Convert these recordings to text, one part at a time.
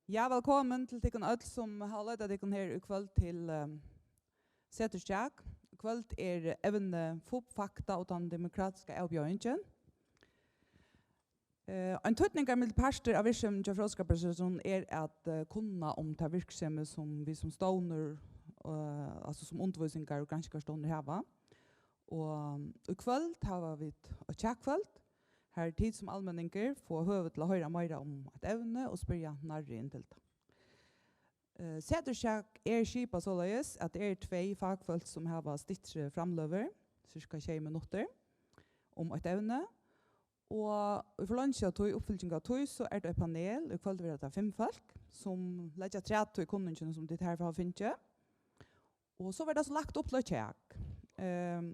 Ja, velkommen til tikkun öll som har ledet tikkun her i kvöld til Seterstjak. Kvöld evne fakta og den demokratiske avbjøringen. En tøtning med parster av virksomheten til frådskapspersonen at kunna om ta virksomhet som vi som ståner, altså som undervisningar og ganske ståner hava. Og i kvöld har vi et tjekkvöld. Her tid som allmenninger får høve til å høre mer om et evne og spørre nærre inn til det. Seterstjak skipet således at det 2 fagfolk som har stittre framløver, cirka 20 minutter, om et evne. Og i forlønnsje av oppfyllelse av tog, så det et panel, i kveld vil det 5 folk, som legger 30 i kundene som det her har finnet. Og så var det så lagt opp til å tjekk.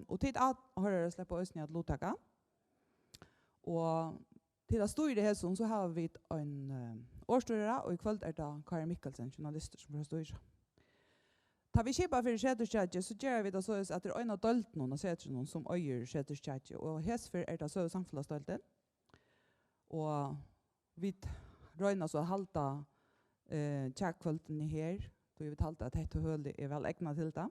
Og tid at hører slipper oss ned til lottaka. Og til å stå i det her så har vi en årstørre, og i kveld det Karin Mikkelsen, journalister som har stå i det. Da vi kjøper for Seterstjætje, så gjør vi det så at det en av døltene av Seterstjætje som øyer Seterstjætje, og hesfer det så samfunnsdølten. Og vi røyner så halta tjekkvøltene her, så vi talte at dette hølet vel egnet til det.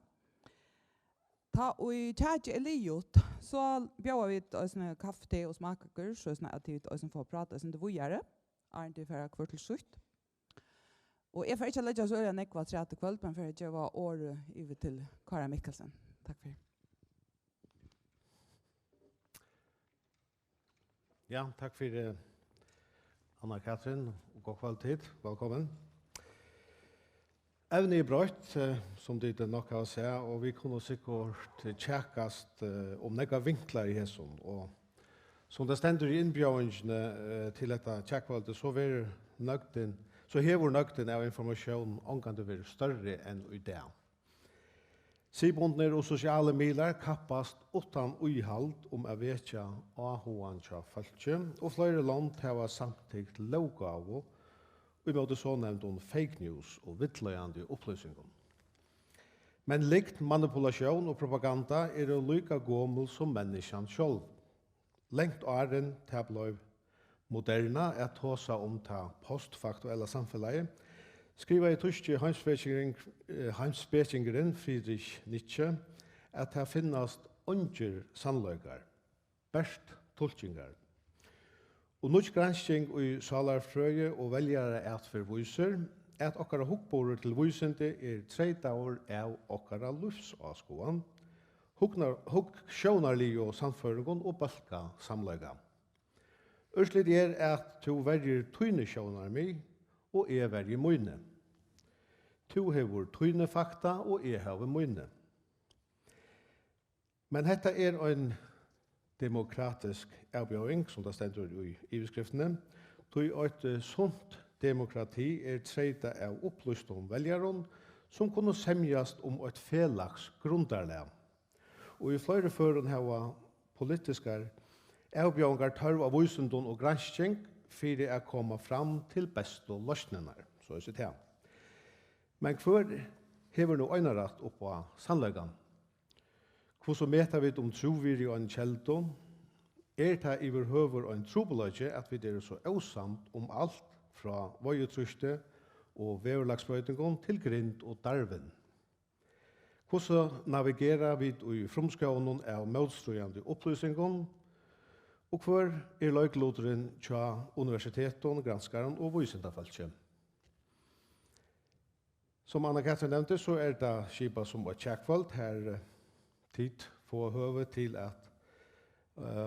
Ta og i tjætje liot, så bjør vi et kaffe og smaker, så at vi får prate sin det vujere, det for kvart til slutt. Og jeg får ikke legge så øyne nekva 30 kveld, men for jeg var året over til Karin Mikkelsen. Takk for. Ja, takk for Anna-Katrin, og god kvalitet. Velkommen. Evne brøtt, som det nok har å si, og vi kunne sikkert tjekkast om nekva vinklar i hesson. Og som det stender i innbjørningene til dette tjekkvalget, så hever nøgten av informasjon omgang det være større enn i det. Sibundner og sosiale miler kappast utan uihald om å vekja ahoan tja falskje, og flere land har samtidig lovgave og i måte så nevnt om fake news og vittløyande opplysninger. Men likt manipulasjon og propaganda det lika gommel som menneskene selv. Lengt åren til moderna at tåsa om ta postfaktuella samfellet, skriver i tyske heimspekingeren Friedrich Nietzsche at det finnes unger sannløygar, best tolkingar. Og norsk gransking i salarfrøye og veljare at forviser at okkara hukkborer til visende 3 år av okkara livsavskoan, hukksjonarlig og samføringen og balka samlega. Ørslit at to verger tøyne sjonar mi, og verger møyne. To hever tøyne fakta, og hever møyne. Men dette en demokratisk avbjøring, som det stender i iveskriftene. Tøy et sånt demokrati treita av opplyst om veljaren, som kunne semjast om et felaks grundarlag. Og i flere føren har politiske avbjørnger tørv av visendom og gransking for å komme fram til beste løsninger, så er det. Men hver hever nå øynerett opp på sannleggen. Hvordan meter vi om trovirrig og en kjeldom? Det i vår høver og en trobeløgje at vi så avsamt om alt fra vøyetryste og veverlagsbrøytingen til grind og darven. Hvordan navigerer vi i fromskånen av motstrøyende opplysningen, og hver løykloderen til universiteten, granskaren og visendafalskje. Som Anna-Katrin nevnte, så det skipet som var tjekkvalgt her tid få høve til at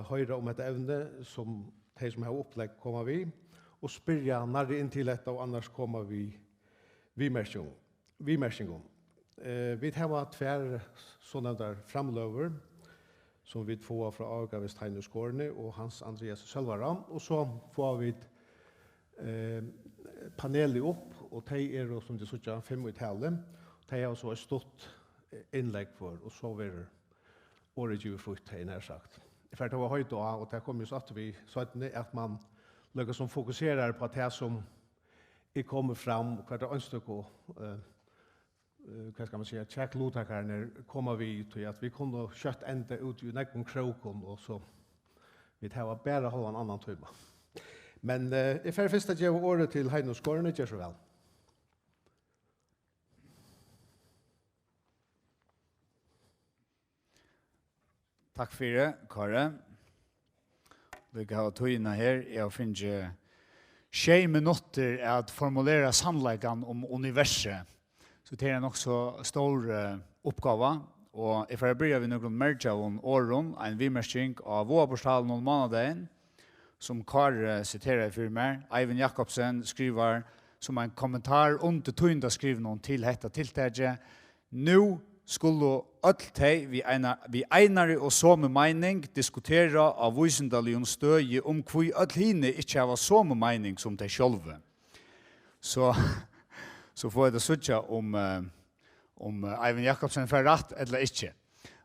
høyre om et evne som de som har opplegg kommer vi, og spyrja nærre inn til dette, og annars kommer vi merskingen. Vi har 2 sånne der framløver, som vi får fra Augavist Heinus Gårdne og Hans Andreas Sølvaran, og så får vi panelet opp, og de som de sier 5 i tale, de har også stått innlegg for, og så vil året givet frukt, har jeg nær sagt. For det var høyt og det kom jo så at vi sånn at man løkker som fokuserer på det som kommer fram, og hva det ønsker hva skal man si, tjekklodtakerne kommer vi til at vi kunne kjøtt enda ut i nekken kroken, og så vi tar bare holde en annan tøyma. Men jeg får først at jeg var året til Heinus Gårdne, gjør så vel. Takk for det, Kare. Vi kan ha tøyene her. Jeg finner 6 minutter at formulere sannleggen om universet. Så det er nok så stor oppgave. Og jeg får begynne ved noen merge av åren, en vimerskring av vårportalen om måneden, som Kare siterer for meg. Eivind Jakobsen skriver som en kommentar under tøynda skriver noen til dette tiltaket. Nå skulle alltid vi einare og samme mening diskutera av visendalion støye om hvor alltid ikke har samme mening som de sjølve. Så får jeg det sutja om Eivind Jakobsen får rett eller ikke.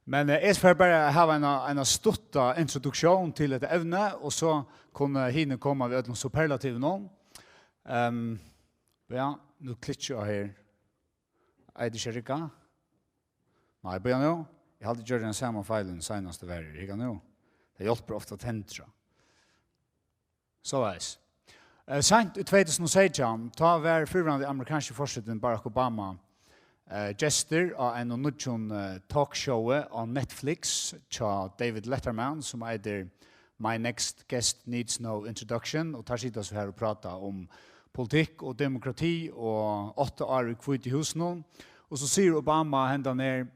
Men jeg får bare ha en stutta introduksjon til et evne, og så kunne henne komme ved noen superlativ nå. Ja, nå klikker jeg her. Eide Kjerika? Nei, börja nu. Jag hade gjort den samma feilen senaste värre. Jag kan nu. Det hjälper ofta att hända. Så är det. Sent i 2016, ta var förvarande amerikanska forskaren Barack Obama gestor av en nudjon talkshow på Netflix till David Letterman som heter My Next Guest Needs No Introduction och tar sitta så här och prata om politik och demokrati och 8 år i Hvite husen. Och så säger Obama hända ner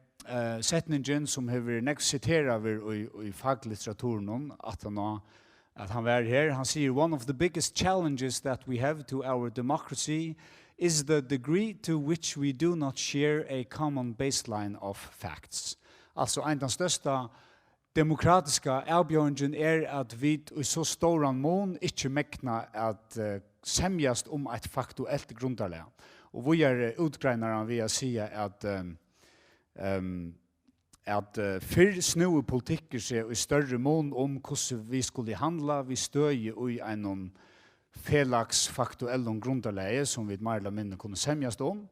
setningen som har nekst citerat i faglitteraturen at han var her. Han sier, one of the biggest challenges that we have to our democracy is the degree to which we do not share a common baseline of facts. Altså, en av de største demokratiske avbjørningen at vi i så stor mån ikke mekna at semjast om et faktuelt grunderleg. Og vi utgreinere ved å si at fyrr snøe politikker seg i større mån om hvordan vi skulle handla, vi støye i en felags faktuell grunderleie som vi mer eller mindre kunne semjast om.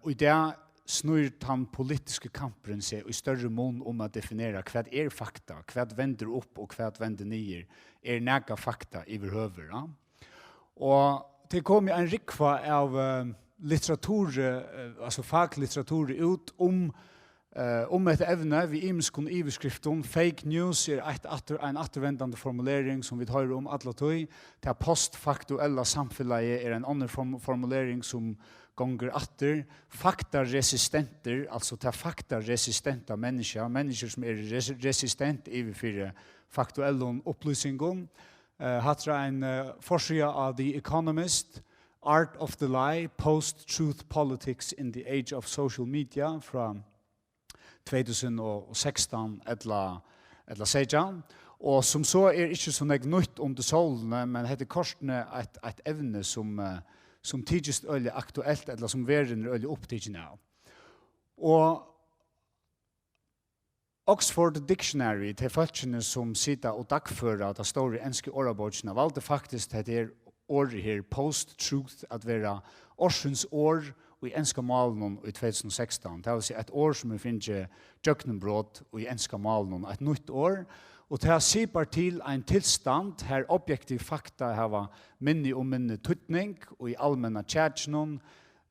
Og i det snur den politiske kampen seg i større mån om å definere hva fakta, hva vender opp og hva vender nyer, nega fakta i høver. Ja? Og det kom en rikva av litteratur, alltså faglitteratur ut om ett evne vi imskon iverskriften. Fake news en attervendande formulering som vi tar om alla tøy. Det postfaktuella samfunnet en annan formulering som gånger atter. Faktaresistenter, alltså det faktaresistenta människor som resistent iverfyr faktuella upplysningen. Hatra en forsida av The Economist, Art of the Lie, Post-Truth Politics in the Age of Social Media fra 2016 eller 16. Og som så ikke så nytt under solene, men heter korsene et evne som tidligst øyelig aktuelt, eller som verden øyelig opptidende av. Og Oxford Dictionary, til folkene som sitter og dagfører at det står i enske årabordene, valgte faktisk det året her, post-truth, at være årsens år i enska malen i 2016. Det vil si et år som vi finner djøknenbrott i enska malen, et nytt år. Og det sier til en tilstand her objektiv fakta har minne og minne tøtning, og i allmänna tjætsjonen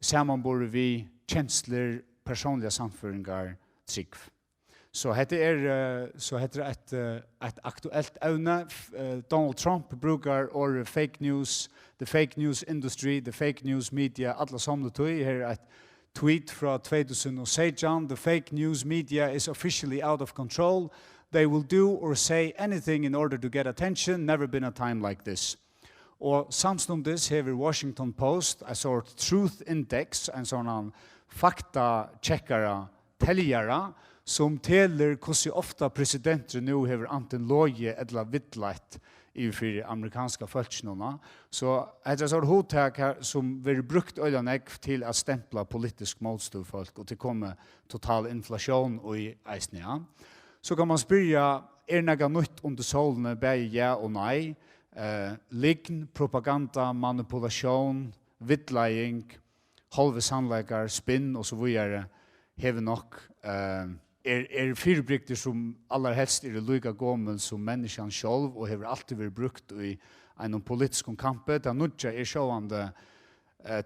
sammenbor vi kjensler, personlige samføringer, trygg. Så heter et aktuelt evne. Donald Trump bruker året fake news, the fake news industry, the fake news media, alle samlet tøy. Her et tweet fra 2016. The fake news media is officially out of control. They will do or say anything in order to get attention. Never been a time like this. Og samstundes hever Washington Post a sort truth index, en sånn fakta-checkere, telljere, som teller hvordan ofta presidenter nu hever anten loje eller vidleit i for amerikanska folkene. Så det er sånn hodtak her som blir brukt øyne til å stempla politisk motståndfolk og til å komme total inflasjon i eisene. Ja. Så kan man spyrja, nega nytt under solene, bare ja og nei, lign, propaganda, manipulation, vidleing, halve sannleikar, spinn og så videre, hever nok fyrbrykter som aller helst lika gommel som menneskene selv og hever alltid vært brukt i en politisk kamp. Det nødja sjående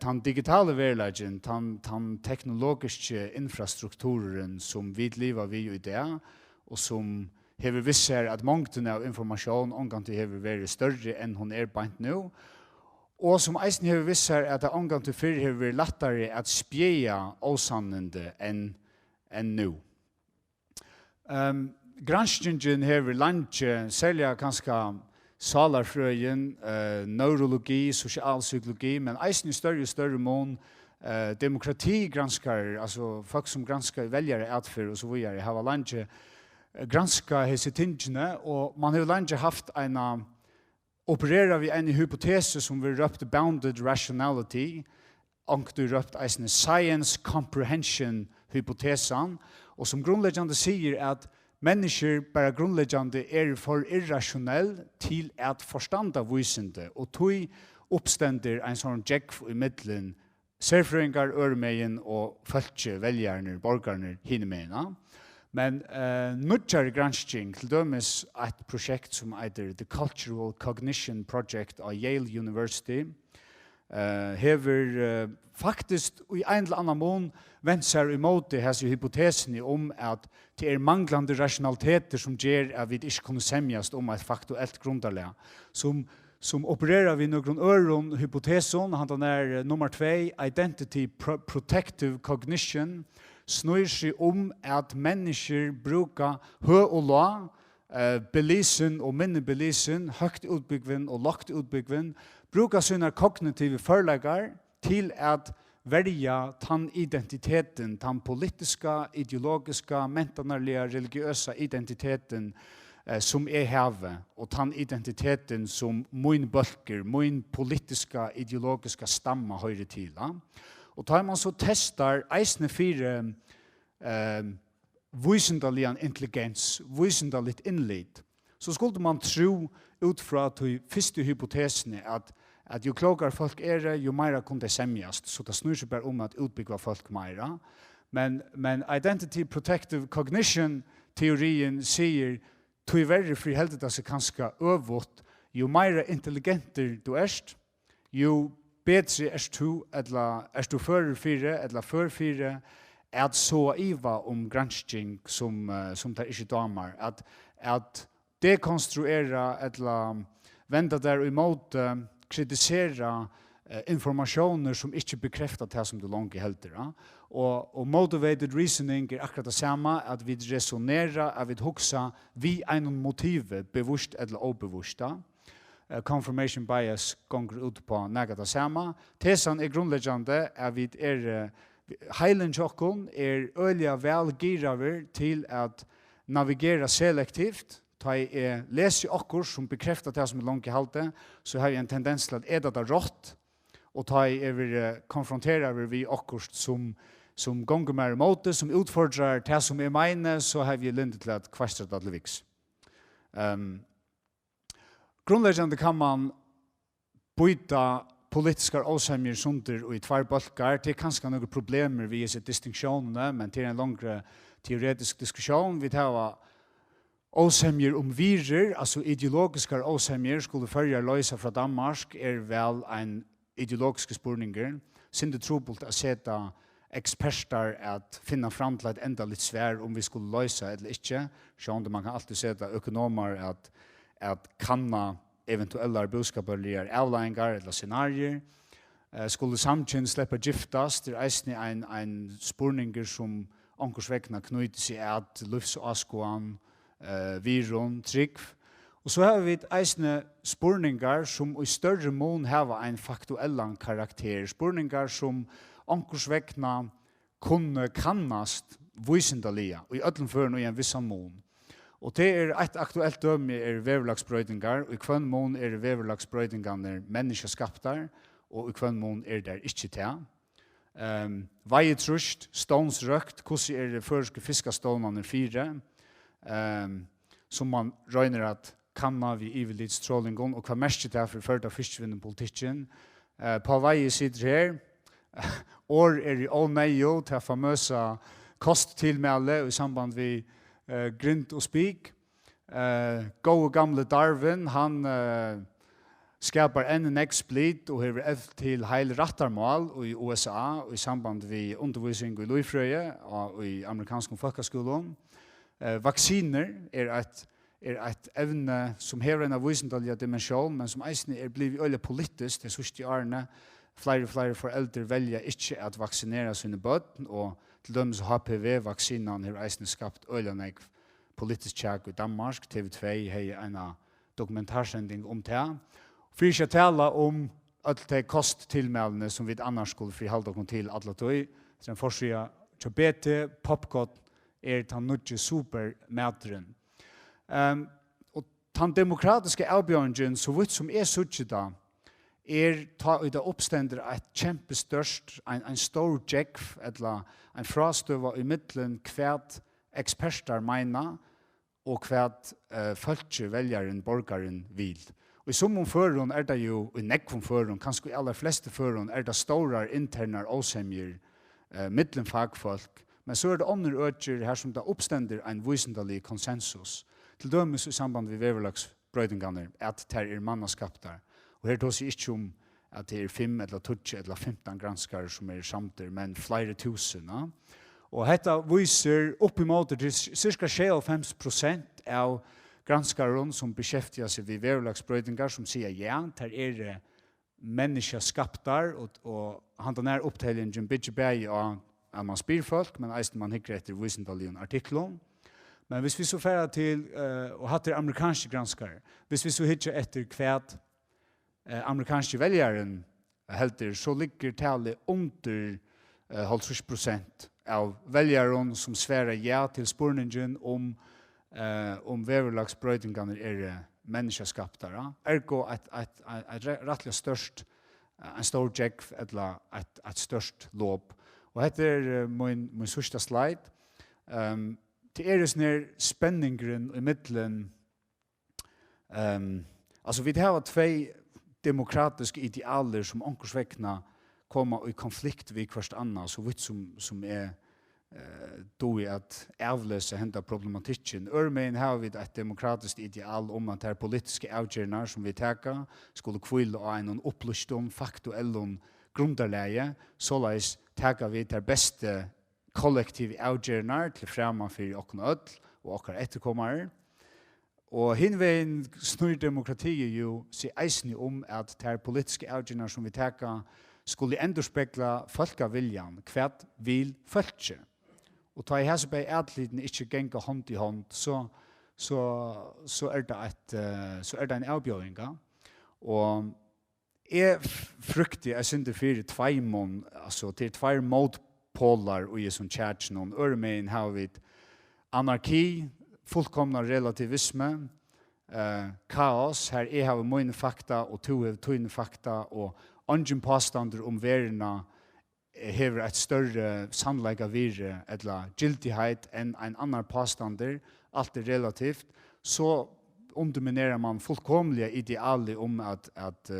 den digitale verleggen, den teknologiske infrastrukturen som vi lever vi i det, og som hever visser at mångden av information omgant hever vært større enn hun bant nå. Og som eisen hever visser at det omgant før hever vært lettere at spjeja åsannende enn nå. Granskningen hever landje, særlig kanskje salarfrøyen, neurologi, sosialpsykologi, men eisen i større mån demokratigranskare, altså folk som granskar väljare atför och så vidare, har landje granska hese tingene, og man har landje haft operera vi en hypotese som vi røpte bounded rationality, og du røpte eisne science comprehension hypotesen, og som grunnleggende sier at mennesker bare grunnleggende for irrationell til at forstanda visende, og tog oppstender en sånn jekk i middelen Serfrøyngar, øremeien og følge velgerne, borgerne, hinnemena. Men nødgjere gransking, til dømes et prosjekt som heter The Cultural Cognition Project av Yale University, hever faktisk i en eller annen mån vendt seg imot det hese hypotesen om at det manglande rationaliteter som gjør at vi ikke kunne semjast om et faktuelt grunderlig, som opererar vi någon öron hypotesen, han nummer 2, identity protective cognition, snur sig at människor brukar hø og la, belisen og minnebelisen, högt utbyggven og lagt utbyggven, brukar sina kognitive förläggar till att välja tan identiteten, tan politiska, ideologiska, mentanarliga, religiösa identiteten som have, og tan identiteten som min bølger, min politiska, ideologiska stamma høyre til. Og tar man så testar eisne 4 visendalian intelligens, visendaligt innlit, så skulle man tro ut fra til første hypotesene at jo klokere folk jo mer kunne det semjast, så det snur seg bare at utbygge folk mer. Men identity protective cognition teorien sier tog verre fri heldet det seg kanskje øvått, jo mer intelligenter du jo bedre du, eller du fører 4, eller før 4, at så iva gransking som det ikke damer, at dekonstruera, eller venda der imot, kritisera informationer som ikke bekrefter det som du langt helder. Og motivated reasoning akkurat det samme, at vi resonerer, at vi hoksa vi en motiv, bevisst eller obevisst. Confirmation bias gonger ut på nægat det samme. Tesan grunnleggende, at vi heilen tjokken øyelig velgiraver til at navigera selektivt. Da jeg leser okkur som bekrefter det som langt halte, så har jeg en tendens til at det rått, og da jeg konfronterer vi okkur som gonger mer imot, som utfordrar det som meine, så har vi lindet til at kvastra det til viks. Grunnleggende kan man byta politiska åsemjer sunder og i 2 bølgar. Det kanskje noen problemer ved disse distinksjonene, men det en langere teoretisk diskusjon. Vi tar åsemjer virer, altså ideologiske åsemjer, skulle følge løse fra Danmark, vel en ideologiske spurninger. Sinde trobult å sette eksperter at finna fram til et enda litt svær om vi skulle løse eller ikke. Sånn man kan alltid sette økonomer at kanna eventuella budskapelige avleininger eller scenarier. Skulle samtjen slippe giftast, det eisne en spurninger som onkursvekna knyter seg at livsaskoan, viron, trygg. Og så har vi eisne spurningar som i større mån har en faktuellan karakter. Spurningar som onkursvekna kunne kannast visendalia, og i ødlenføren og i en vissan mån. Og det et aktuelt døme veverlagsbrøydingar, og i kvann mån veverlagsbrøydingar menneskeskaptar, og i kvann mån der ikke til. Veitrust, stånsrøkt, hvordan det førske fiskastånene 4, som man røyner at kanna vi ivelitt strålingen, og hva mest det for ført av fiskvinnepolitikken. På vei sitter her, år i ånøyo til famøse kosttilmelde i samband med Grint og Spik. Gode gamle Darwin, han skapar en explit og har til heil rattarmål i USA og i samband med undervisning i løyfrøye og i amerikansk folkeskolen. Vaksiner et ett evne som hever en av visendalja dimensjon, men som eisne blivit øyelig politisk, det sørste årene. Flere foreldre velger ikke at vaksinere sine bøtten, og til dømes HPV-vaksinan har eisne skapt øyelig politisk tjekk i Danmark. TV2 har en dokumentarsending om det. For ikke å tale om alle de kosttilmeldene som vi annars skulle frihalde oss til alle tog. Så den forsida Tjabete, Popcot den nødje supermateren. Og den demokratiske avbjørningen, så vidt som suttje da, ta i det oppstender et kjempestørst, en stor jekk, eller en frastøve i midtelen kvært eksperter mener, og kvært følge veljeren, borgeren vil. Og i sommon føren det jo, i nekvom føren, kanskje i aller fleste føren, det store interner åsemjer, mittlen fagfolk, men så det andre øker her som det oppstender en visendalig konsensus. Til dømes i samband med veverlagsbrøydingene, at det mannaskapter. Og her tås ikke om at det 5 eller 20 eller 15 granskare som samter, men flere tusen. Og dette viser oppimot til cirka 56% av granskaren som beskjeftiger seg ved veverlagsbrøydinger, som sier ja, det menneskeskaptar, og han den opptellingen bygger bæg av at man spyr folk, men eisen man hikker etter visendalien artiklen. Men hvis vi så færer til, og hatt det amerikanske granskare, hvis vi så hikker etter kvært amerikanske veljeren helter, så ligger tallet under 50% av veljeren som sværer ja til spurningen om veverlagsbrøydingene menneskeskaptere. Ergo et rettelig størst, en stor jekk, eller et størst låp. Og dette min sørste slide. Det sånn spenningen i midtelen. Altså, vi har 2 demokratiske idealer som onkersvekkene kommer i konflikt ved hverst annet, så vidt som då är att avlösa hända problematiken. Örmen har vi ett demokratiskt ideal om att det politiska avgörningar som vi tar skulle kvilla av en upplysning faktuell grundläge så läs tar vi det bästa kollektiv avgörningar till framman för och öll och också efterkommare. Och hinvägen snur demokrati ju se eisni att det politiska avgörningar som vi tar skulle ändå spegla folkaviljan kvärt vill folket. Og ta i hesebei adliden ikke genga hånd i hånd, så det en avbjøring. Og jeg frykter, jeg synes det fyrir tveimon, altså til 2 motpolar og i som kjærtsen, og øremein har vi anarki, fullkomna relativisme, kaos, her jeg har mine fakta, og to har tøyne fakta, og ungen påstander om verena, hever et større sannleika vire eller giltighet enn en annan påstander, alt relativt, så underminerar man fullkomliga idealet om at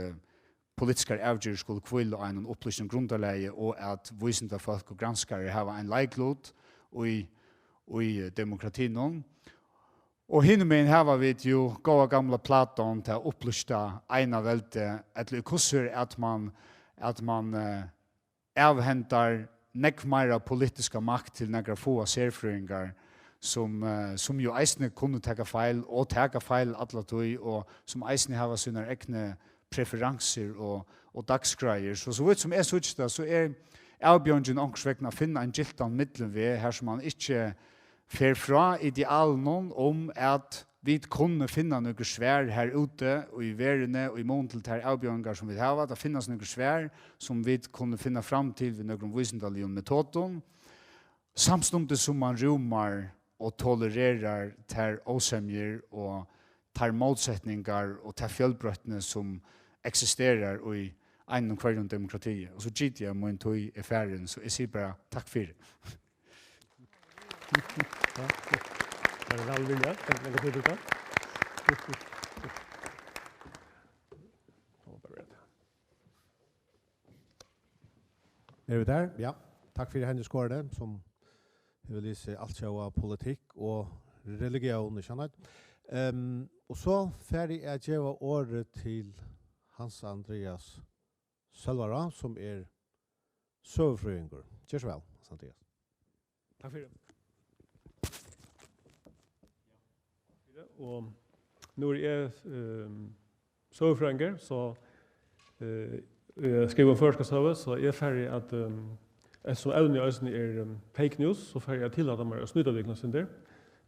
politiska avgjør skulle kville av en opplysning grunderleie og at visende folk og granskare har en leiklot i demokratien. Og hinnumen har vi jo gåa gamla Platon til å opplysta ena velte, eller kusser at man avhentar nekvmeira politiska makt til nekra få serfrøyngar som jo eisne kunne taka feil og taka feil alla tøy og som eisne hava sina ekne preferanser og dagsgreier. Så vidt som sutsta, så avbjørngen ångsvekna finna en giltan middelen ved her som man ikkje fer fra idealen om at vi kunne finna noe svær her ute og i verene og i mån til ter avbjørninger som vi har. Det finnes noe svær som vi kunne finna fram til ved noen visendalige metoden. Samstundet som man romar og tolererar ter åsemjer og ter motsetningar og ter fjellbrøttene som eksisterer i en og hver demokrati. Og så gitt jeg må tog i ferien, så jeg sier bare takk for det. Det vel vilja, kan jag gå ut. Vi der? Ja. Takk for Henrik Skårde, som vil lese alt sjå av politikk og religion, ikke sant? Og så ferdig jeg gjøre året til Hans Andreas Sølvara, som søvfrøyinger. Kjør så vel, Hans Andreas. Takk for det. och nu är sövfränger så skriver förska söva så är färdig att som även är fake news så färdig att tillåta mig att snuta vikna sin där.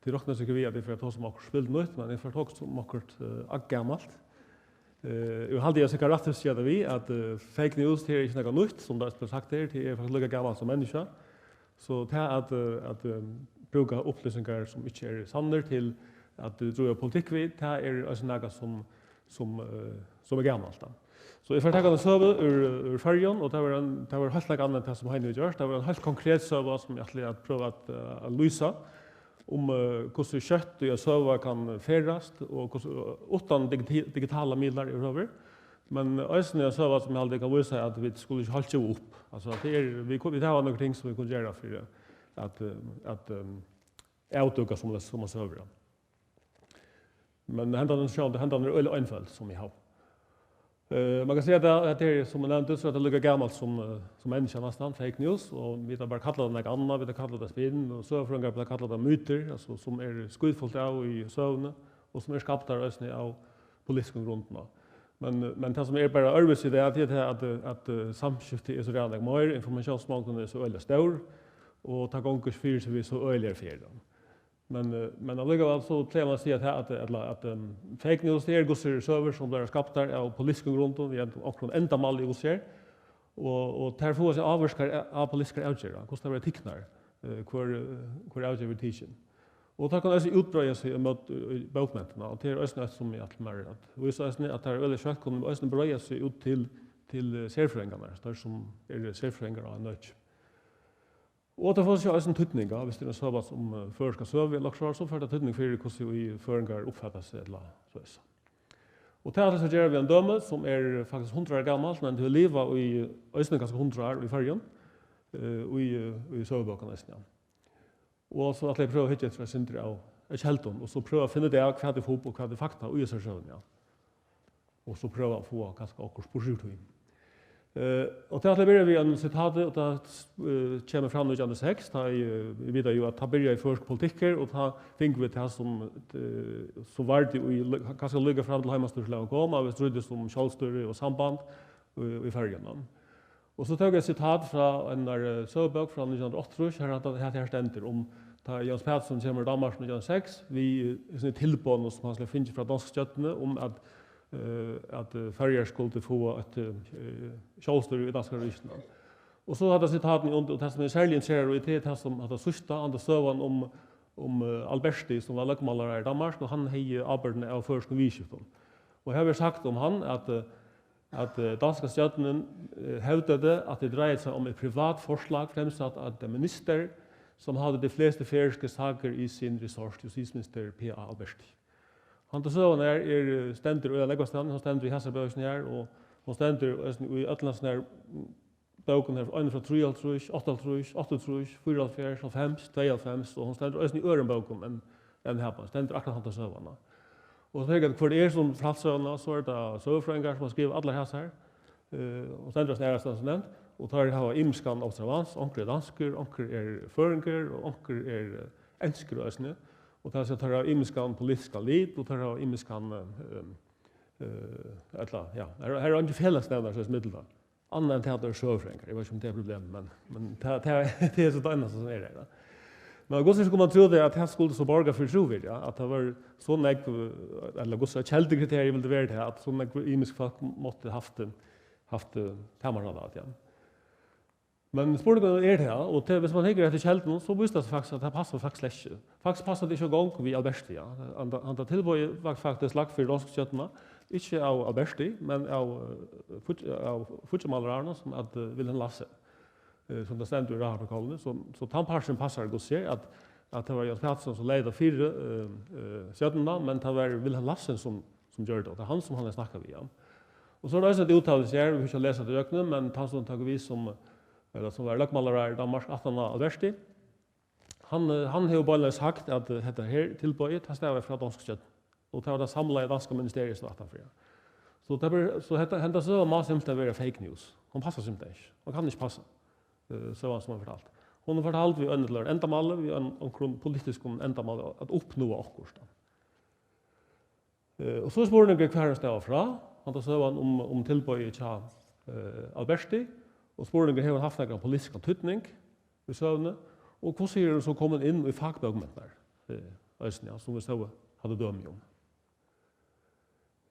Det räknas sig vi att det för att ta som också spilt nytt men det för att ta som också gammalt. Jag hade jag säkert rätt att säga vi att fake news det är inte något nytt som det är sagt där det är faktiskt lika gammalt som människa. Så det att bruka upplysningar som inte är sanna till att driva politik vid det är alltså något som är gammalt då. Så jag får ta en söva ur färjan och det var helt något annat än som han gjort. Det var en helt konkret söva som jag skulle pröva att lysa om hur kött och söva kan färdas och utan digitala medel över. Men ösen jag söva som jag aldrig kan visa att vi skulle inte hålla upp. Alltså att det är vi har några ting som vi kunde göra för att utöka som man söver. Men händan är enfald som vi har. Man kan säga att det är som nämnde så att det ligger gammalt som människa nästan fake news och vi har bara kallat det något annat, vi har kallat det spinn och så från gamla kallat det myter alltså som är skudfullt av i sövne och som är skapta av politiska grunderna. Men det som är bara arbets i det är att samskifte är så redan mer informationsmängden är så öle stor och ta gångers för så vi så öle för dem. Men alligevel så tror man säga att fake news det är gossar server som blir skapta av politiska grunder vi också ända mal i gossar och där får sig avskar av politiska outgör kostar det ticknar kvar outgör teaching. Och det kan alltså utbreda sig mot bokmänterna och det är också något som är mer att vi så att det är väldigt svårt kommer också breda sig ut till särfrängarna där som är särfrängar och nödj. Och det får sig också en tydning av hvis det är så vad som förska söv eller så för det tydning för hur vi föringar uppfattas eller så. Och det är så gör vi en döme som är faktiskt 100 år gammalt men det lever i ösnen ganska 100 år i färjan och i sövboken nästan. Och så att jag prövar hitta för syndre av Kjelton och så pröva finna det vad det får och vad det fakta och så sjön ja. Och så pröva få ganska akkurat på sjutton. Och det börjar vi en citat och det kommer fram nu under 6 där vi vet ju att ta börja i försk politiker och ta tänker vi det som så var det ju kanske ligga fram till hemmastyrslag komma vi trodde som självstyre och samband i färjan. Och så tog jag citat från en sövbok från 1980 här ständer om ta Jens Persson kommer i Danmark 1906 vi är tillbån som han skulle finna från dansk stjärna om att färger skulle få ett självstyre i danska riket. Och så hade citaten och det som är särskilt intresserad i det som hade sista andra sövan om Alberti som var lökmalare i Danmark och han hade arbetet av förska visjukdom. Och här har sagt om han att danska stjärnan hävdade att det drejer sig om ett privat förslag framsatt av den minister som hade de flesta färska saker i sin resurs, justitieminister P.A. Alberti. Han så är ständer och lägger stand han ständer i Hasselbösen här och hon ständer i Atlas när boken här en från 3 8 4 5 och hon ständer också i öronboken en här på ständer akkurat han så varna. Och så jag för det är som flattsöna så där så frängar som skriver alla här och ständer nära stan och tar ha imskan observans onkel danskar onkel är föringar och onkel är enskar och tar så tar imskan politiska lit och tar imskan här är inte fel ständer så smittla annan teater sjöfränkar det var som det problem men det är så annat som är det. Men gosse skulle man tro det att här skulle så borga för trovärdigt att det var så näck eller gosse källkriterier vill det vara det att så näck imsk folk måste haft kamerorna att ja. Men spårningen är det och det hvis man tänker efter kälten så visste det faktiskt att det passar faktiskt släcke. Faktiskt passar det inte gång vi Alberti ja. Han tillboj var faktiskt lagt för dansk köttna. Inte av Alberti men av futmalarna som att Wilhelm Lasse. Som det ständer i rapporten så tamparsen passar gå se att det var Jens Persson som ledde fyra köttna men det var Wilhelm Lasse som gör det. Det är han som han snackar vi om. Och så är det ett uttalande här vi ska läsa det öknen men han som tar vi som var lökmalare i Danmark 18 Alberti. Han har bara sagt att detta här tillböjet har stävat från dansk kött och det var det samlade danska ministeriet som för. Så detta hända så måste det vara fake news. Hon passar inte. Hon kan inte passa. Så var som han fortalt. Hon har fortalt vi ändamål vi en politisk ändamål att uppnå akkurat. Och så spåren gick kvar stå fra. Han tar søvan om tilbøyet til Alberti, og spåren har haft en politisk tydning i søvne, og hvordan er det så kommet inn i fagbøkmentene som vi så hadde dømme om.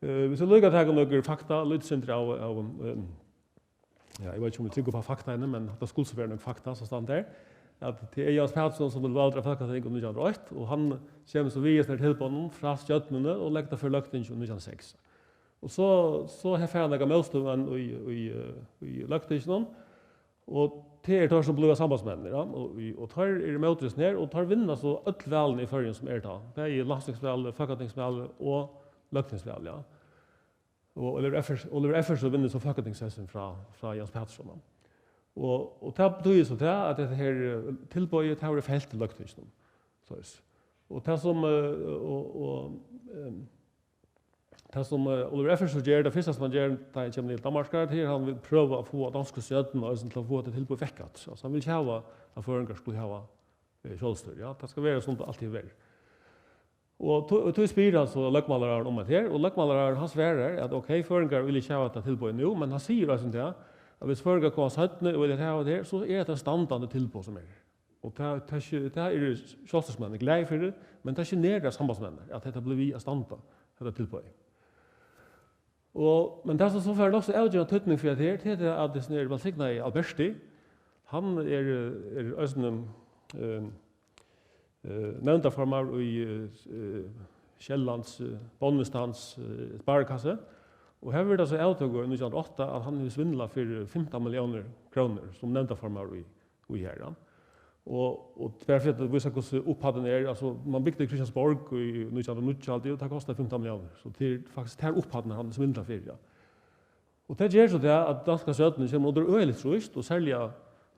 Hvis jeg lykker til noen fakta, litt sindre av ja, jeg vet ikke om vi trygger på fakta henne, men det skulle så være noen fakta som stand der, at det er Jans Persson som vil valgte Folketing om 1908, og han kommer så vies ned til på noen fra stjøttene og legger det for løgting om 1906. Og så har jeg noen medstående i løgtingen, og det er tar som blir sambandsmenn, ja, og tar møtes ned, og tar vinner så ødelvelen i førgen som da. Det er landstingsvel, Folketingsvel og løgtingsvel, ja. Og Oliver Effers så vinner så Folketingssessen fra Jans Persson. Og det betyr så det at dette her tilbøyet har vært felt til løgtingen. Og det som Oliver Effers gjør, det første som han gjør da han kommer til Danmark, han vil prøve å få danske støtten til å få det tilbøyet vekket. Så han vil ikke ha at føringer skulle ha kjølstyr. Ja? Det skal være sånn det alltid er. Og tog spyr han så løgmaleren om det her, og løgmaleren han sverer at ok, føringer vil ikke ha det tilbøyet nå, men han sier også det at hvis føringer kommer 17 og vil ha det her, så er det standande tilbøyet som er. Og det er kjølstyrsmennene glede for det, men det er ikke nere sambandsmennene at dette blir vi av standa, dette tilbøyet. Men det som så får også avgjørende tøtning for det her, det er at det er velsignet i Alberti. Han er også nevntaformer i Kjellands, Bonnestans sparekasse. Og her vil det så avtøkker i 1908 at han vil svindla for 15 millioner kroner som nevntaformer i her. Og det er for at vi skal hvordan opphatten er, altså man bygde Kristiansborg i 1908, og det kostet 15 millioner. Så det er faktisk her opphatten han svindla for, ja. Og det gjør så det at danska søtene kommer under øyelig trøst, og særlig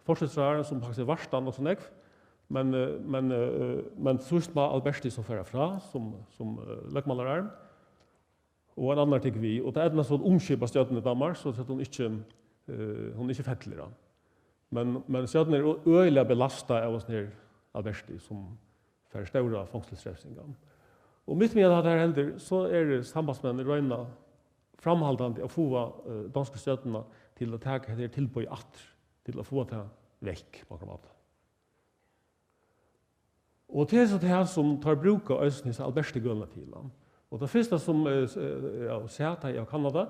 forskjellsrøren som faktisk er varstan og sånn ekv, men trøst med Alberti som fører fra, som løgmalerarm, og en annen ting vi, og det er en sånn omkjøp av støtene i Danmark, så at hun ikke fettler. Men støtene er øyelig belastet av oss nere Alberti, som fører større fangstelsrefsinger. Og mitt med at dette hender, så er sambandsmennene røyna framhaldende å få danske støtene til å ta det tilbøy at, til å få det vekk på akkurat. Og det er så det som tar bruk av Østens Alberti-gønne til. Og det første som sier i Kanada,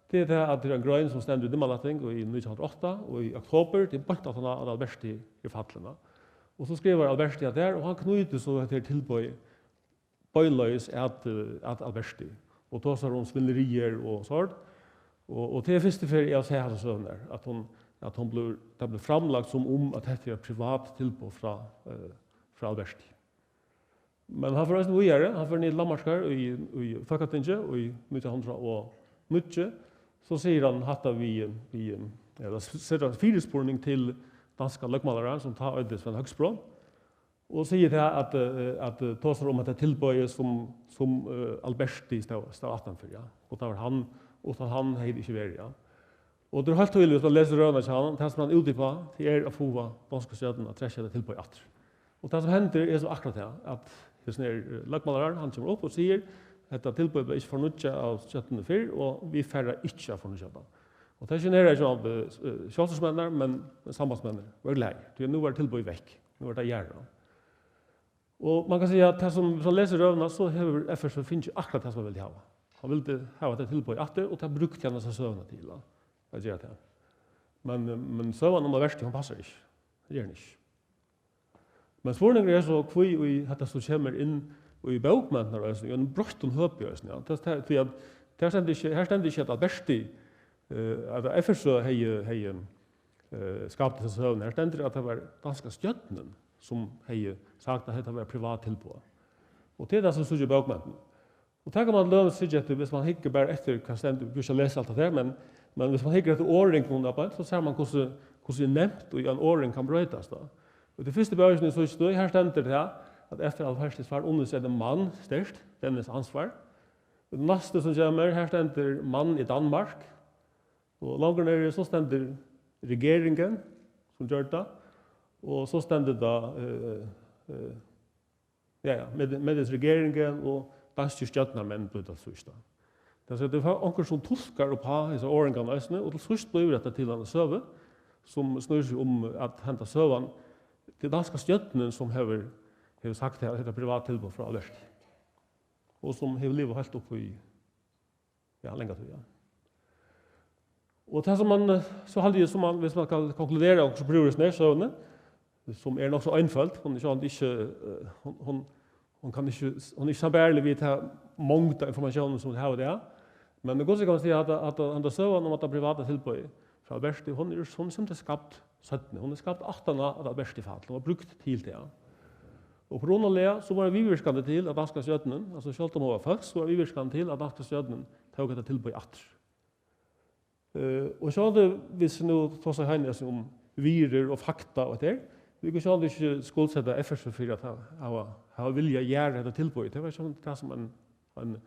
det er det at det er en grøn som stender i Dimmalatting i 1908, og i oktober, det er bare at han har Alberti i fattlene. Og så skriver Alberti at der, og han knyter så at det er tilbøy bøyløys at Alberti. Og da så har hun svindlerier og sånt. Og det er første ferie jeg ser hans søvn der, at det ble framlagt som om at dette er privat tilbøy fra Alberti. Men han får også videre, han får ned Lammarskar i Folketinget, og i 1909, så sier han hatt vi setter en firespurning til danska løgmalere som tar øyde Sven Høgsbro, og sier det at tåser om at det tilbøyes som Alberti stod 18 for, ja. Og det var han, og han hadde ikke vært, ja. Og det er helt tydelig, hvis man leser røvene til han, det som han er ute på, det er å få danske støten at trekke det tilbøy atter. Og det som hender er så akkurat det, at løgmaleren, han kommer opp og sier dette tilbøyet ble ikke fornødget av støttene før, og vi færre ikke av fornødget. Og det genererer ikke av kjølsersmenner, men sambandsmenner. Var glad. Nå var tilbøyet vekk. Nå var det gjerne. Og man kan si at som leser røvene, så har FS finnes ikke akkurat det som han ville ha. Han ville ha det tilbøyet atter, og det brukte han seg søvnene til. Det gjør det. Men søvnene om det verste, han passer ikke. Det gjør han ikke. Men spørningen er så hvor dette som kommer inn i bøkmentene, og en brøtt om høpjøsen. Her stender ikke at Alberti, at FS har skapt disse søvnene. Her stender at det var danska støttene som har sagt at dette var privat tilbå. Og det er det som står i bøkmentene. Og det kan man lønne seg etter, hvis man ikke bare etter hva stender, vi skal lese alt det der, men hvis man ikke etter åringen, så ser man hvordan det er nevnt, og en åring kan brøytes da. Og det første bøkene som står, her stender det at efter Albertis var undersett en mann størst, dennes ansvar. Og det neste som kommer, her stender mann i Danmark, og langt nede så stender regeringen som gjør det, og så stender det med regeringen, og danske stjärnar män blir det sista. Det är det var onkel som tolkar och på så orangan ösne och till sist blir det till en söve som snurrar sig om att hämta sövan till danska stjärnan som har sagt att det är privat tillbud från Alert. Och som har livet helt upp i länge tid. Och det som man så hade ju som man hvis man kan konkludera också brorens näsövne som är nog så enfalt hon är inte hon kan inte hon är sambarlig vid att många information som det har det. Men det går så kan man säga att han sövan om att privata tillbud från Alert hon är som det skapt 17 hon är skapt 18 att Alert fall och har brukt till det. Och på grund av det så var vi virkande till att danska stjärnan, alltså självt om det var folk, så var vi virkande till att danska stjärnan tog det tillbud att. Och så hade vi nu tar sig hennes om virer och fakta och det. Vi kan själv inte skuldsätta FSF för att ha vilja göra det tillbud. Det var sånt det som en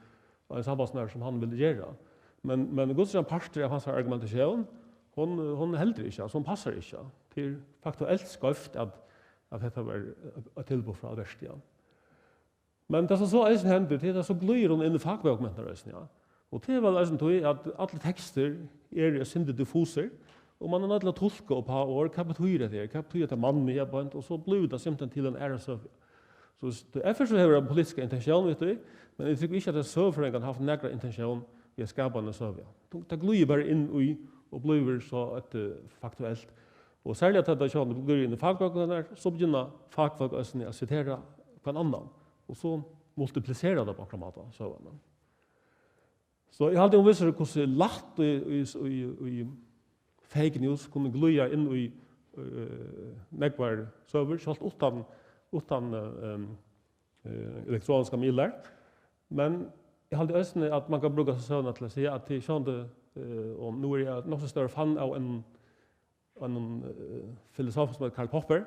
sambandsnär som han ville göra. Men det går så en pastor av hans argumentation, hon helt inte, så hon passar inte till faktuellt skövt att detta var ett tillbud från Albertia. Men det som så är hände, det så blir hon in i fackdokumenten. Ja. Och det var alltså att alla texter är synde diffuser och man är nødt til å tolka och på år vad betyder det? Vad betyder det man är på och så blir det simpelthen till en ära så det är för så har en politisk intention vet du, men jag tycker inte att det så för en kan ha några intention i att skapa en så. Det glir bara in i och blir så att faktuellt. Och särskilt att det går in i fackböckerna så begynner fackfolk att citera på en annan och så multiplicera det på kramata så. Så jag hade en visare hur lätt i fake news kunde glöja in i nekvar server så utan elektroniska medel. Men jag hade ösnen att man kan bruka sådana till att säga att det kände om nu är jag nog så större fan av en filosof som heter Karl Popper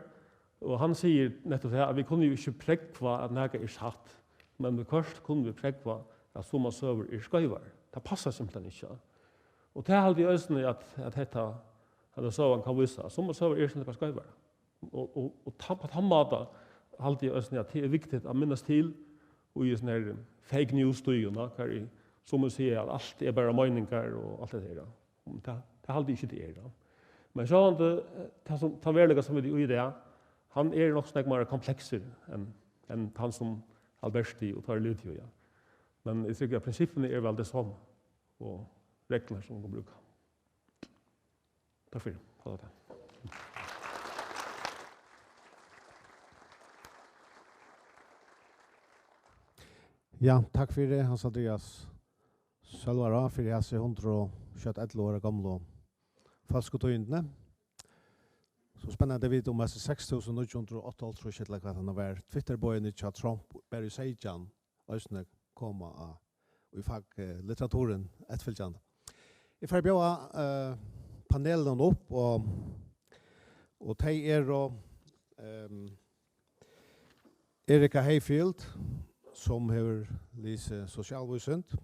och han säger nettopp att vi kunde ju inte präkva att näga är satt men vi först kunde vi präkva att somma server är skajvar. Det passar simpelthen inte. Och det hade jag ösnen att detta hade så han kan visa. Somma server är simpelthen skajvar. Och på tammata hade jag ösnen att det är viktigt att minnas till och i sån här fake news-studierna som man säger att allt är bara meningar och allt det där. Det hade inte det. Men så han det som tar verkliga som vi i det han är nog snägt mer komplexer än han som Alberti och tar lite ja. Men jag tycker att principen är väl det som och regler som de brukar. Tack för det. Ja, tack för det, Hans Andreas Sölvara, för jag ser 121 år gamla falskotøyndene. Så spennende vidt om 6.908 eller hva han har vært. Twitter-bøyene til Trump, Barry Sagan, Østene komme av i faglitteraturen etterfølgende. Jeg får bjøre panelen opp, og de Erika Hayfield, som har lyst sosialvøysent,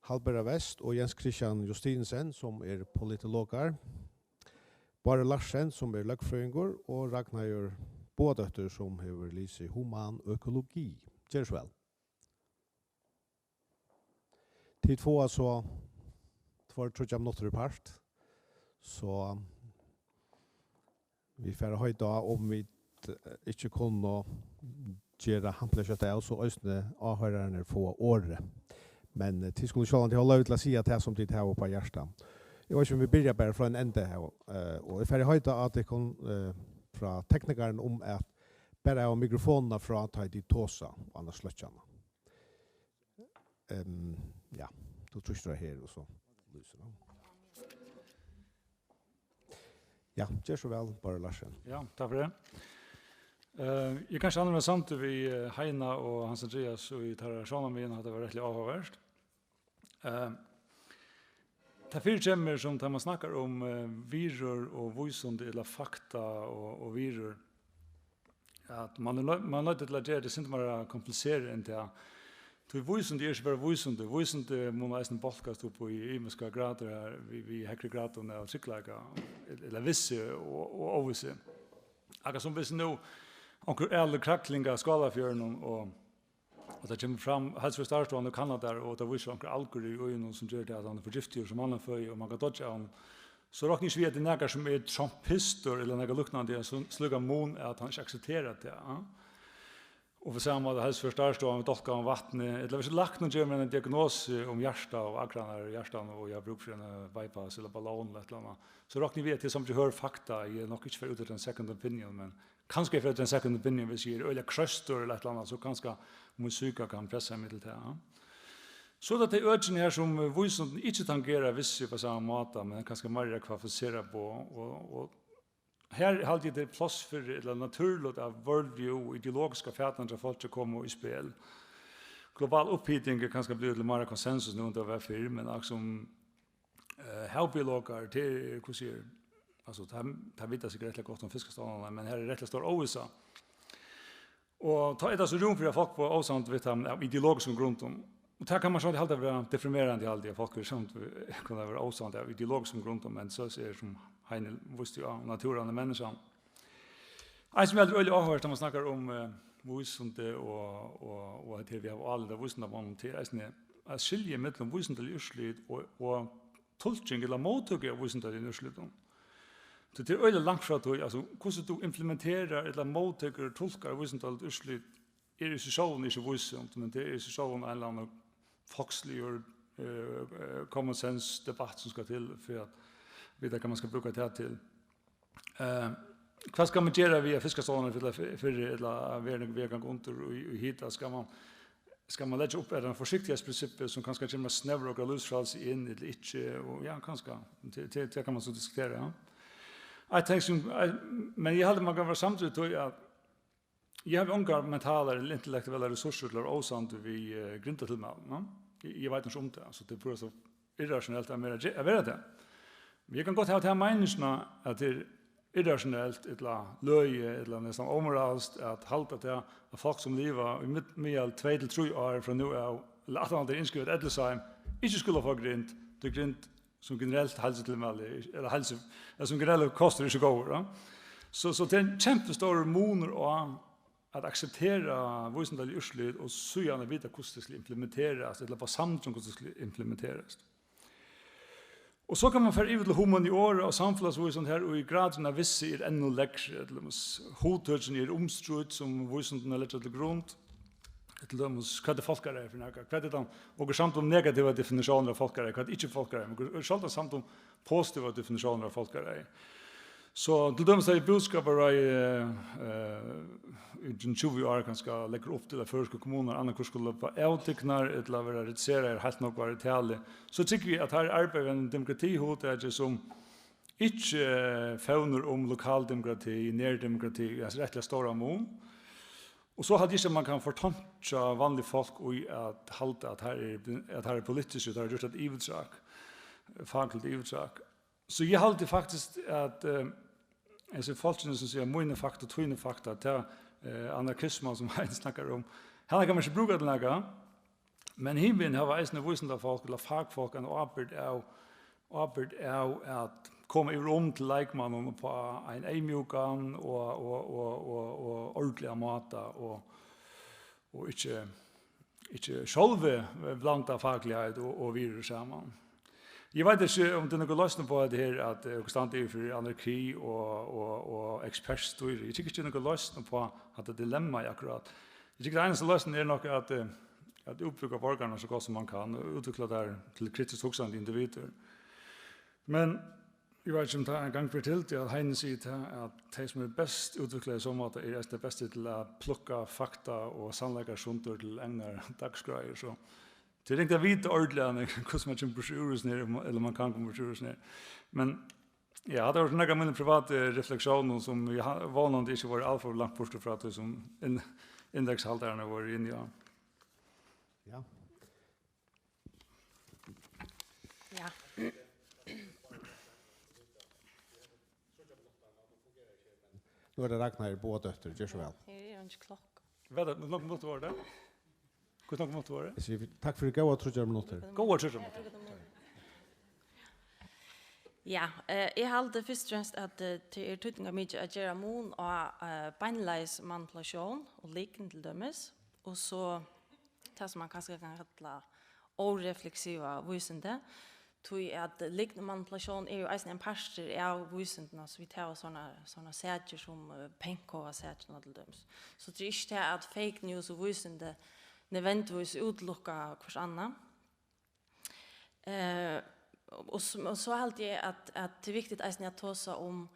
Halbera West og Jens Christian Justinsen, som politologer, Bare Larsen, som løgfrøyngur, og Ragnar Bådøtter, som har lyst human økologi. Gjør så vel. Tid få altså, tror jeg minutter part, så vi får høyda om vi ikke kunne gjøre hample kjøttet av, så østene avhørerne få året. Men till skulle själva till hålla ut att säga att det som det här på hjärta. Jag vet inte om vi börjar bara från en ände här och ifall jag höjda att det kom från teknikern om att bara ha mikrofonerna från att ta dit tåsa och andra slötjarna. Ja, då trycker jag här och så lyser de. Ja, gör så väl, bara Larsen. Ja, tack för det. Jag kanske använder samt vi Heina och Hans Andreas och i Tarasjonen min hade varit rätt avhåverst. Det fyrtjämmer som man snackar om viror och vojsund eller fakta och viror. Att man nöjt till att göra det inte bara komplicerat än det. Så vojsund är inte bara vojsund. Vojsund må man nästan bolkast upp i imiska grader här vi högre grader och cyklarga eller visse och ovisse. Akka som visst nu onkel eller kracklinga skalafjörn och Och det kommer fram helst för startstående Kanada och det visar några alger i ögonen som gör det att han är förgiftig som annan för och man kan dodga honom. Så råkar inte vi att det är några som är trumpister eller några luktande som sluggar mon att han inte accepterar det. Ja? Och för samma det helst för startstående dolka om vatten eller hvis lagt någon gör med en diagnos om hjärta och akranar hjärtan och jag brukar en bypass eller ballon eller något. Så råkar vi att det som du hör fakta är nog inte för ut en second opinion men kanske för en second opinion hvis ger eller kröster eller något så kanske musika kan pressa mig till det. Ja? Så det är öden här som vuxen inte tangerar vissa på samma måte men kanske mer kvalificera på och här hade det plats för eller naturligt av worldview och ideologiska fätanden som folk kommer i spel. Global uppheating kan kanske bli lite mer konsensus nu under varför men också helbiologer till hur säger alltså det vet jag säkert rätt gott om fiskeståndarna men här är rätt stor OSA. Och ta det så rum för att folk på osant vet han ideologiska grund om och där kan man så alltid vara deprimerande alltid folk som kunna vara osant av ideologiska grund om men så ser som Heinel visste ju naturen och människan. Jag som väldigt öligt när man snackar om visande och att vi har alla visande man till att skilja mellan visande till urslut och tolkning eller mottagare av visande till urslut. Så det är öligt långt från att alltså hur du implementerar eller mottagare tolkar visande till urslut är det så inte visande men det är så en eller annan foxlig och common sense debatt som ska till för att vita kan man ska bruka det till. Vad ska man göra via fiskeståndarna för eller vägen under och hita ska man lägga upp en försiktighetsprincip som kanske kommer snävare och lusfrals in eller inte och ja kanske det kan man så diskutera. Ja. Jag tänker men jag hade man kan vara samtidigt att jag har unga mentala eller intellektuella resurser till osant vi grunta till mig. Jag vet inte om det så det är så irrationellt att mer det. Vi kan godt ha til menneskene at det er irrationellt eller løye eller nesten omoralst at halta til at folk som lever i mye 2-3 år fra nå av eller at han er innskrivet Edelsheim ikke skulle få grint det grint som generellt helsetilmelde eller helse som generellt koster ikke går. Så det er en kjempestor moner å at akseptera visendelig urslut og så gjerne vite hvordan det skal implementeres eller på samtiden hvordan det skal implementeres. Och så kan man för evigt humaniora och samfunnsvisen här och i graden av vissa är ännu läckre. Hotötsen är omstrutt som visen är lätt till grund. Till dem vad det folkare är för något. Vad är det och samt om negativa definitioner av folkare, vad inte folkare. Och själva samt om positiva definitioner av folkare. Så till dem så är budskapet i 20 år kanske lägger upp till förska kommuner andra kurs skulle på avtecknar eller vara reducera helt nog var det så tycker vi att här arbetar en demokratihot är som inte fauner om lokal demokrati, närdemokrati, alltså rättliga stora mål. Och så hade ju man kan förtanta vanliga folk och att hålla att här är politiskt det har gjort ett evilsak. Fackligt evilsak. Så jag håller faktiskt att alltså folken som säger mina fakta, två fakta till anarkismen som han snackar om. Han kan man inte bruka den här. Men himlen har en visande folk eller fagfolk en arbet är att komma i rum till lekmannen på en emjukan och ordentliga mata och inte själva blanda faglighet och virus samman. Jag vet inte om det är något lösning på det här att konstanta är för anarki och expertstyr. Jag tycker inte det är något lösning på att det dilemma är akkurat. Jag tycker det enda lösningen är nog att uppbygga borgarna så gott som man kan och utveckla det till kritiskt huxande individer. Men jag vet inte om det är en gång för till att Heine säger att de som är bäst utvecklade som att är det bästa till att plocka fakta och sannläggar sunter till ägnar dagsgrejer så. Det är inte vita ordentligt hur man kommer broschyrer ner eller man kan komma broschyrer ner. Men ja, det var några mina privata reflektioner som jag vanligt inte var alltför långt bort från att som indexhaltarna var inne ja. Ja. Ja. Nu är det Ragnar bådötter, gör så väl. Det är inte klocka. Vad det nog måste vara det. Hur nog måste vara det? Tack för det goda 30 minuter. Goda 30 minuter. Ja, jag håller först och främst att det är tydligen mycket att göra mon och beinleis manipulation och liknande till dömes. Och så det som man kanske kan kalla oreflexiva visende. Tui at liknande manipulation är ju eisen en parster av visendena, så vi tar såna säger som penkova säger till döms. Så det är inte att fake news och visende nödvändigtvis utlocka kvars annan. Och så alltid att det är viktigt eisen att tåsa om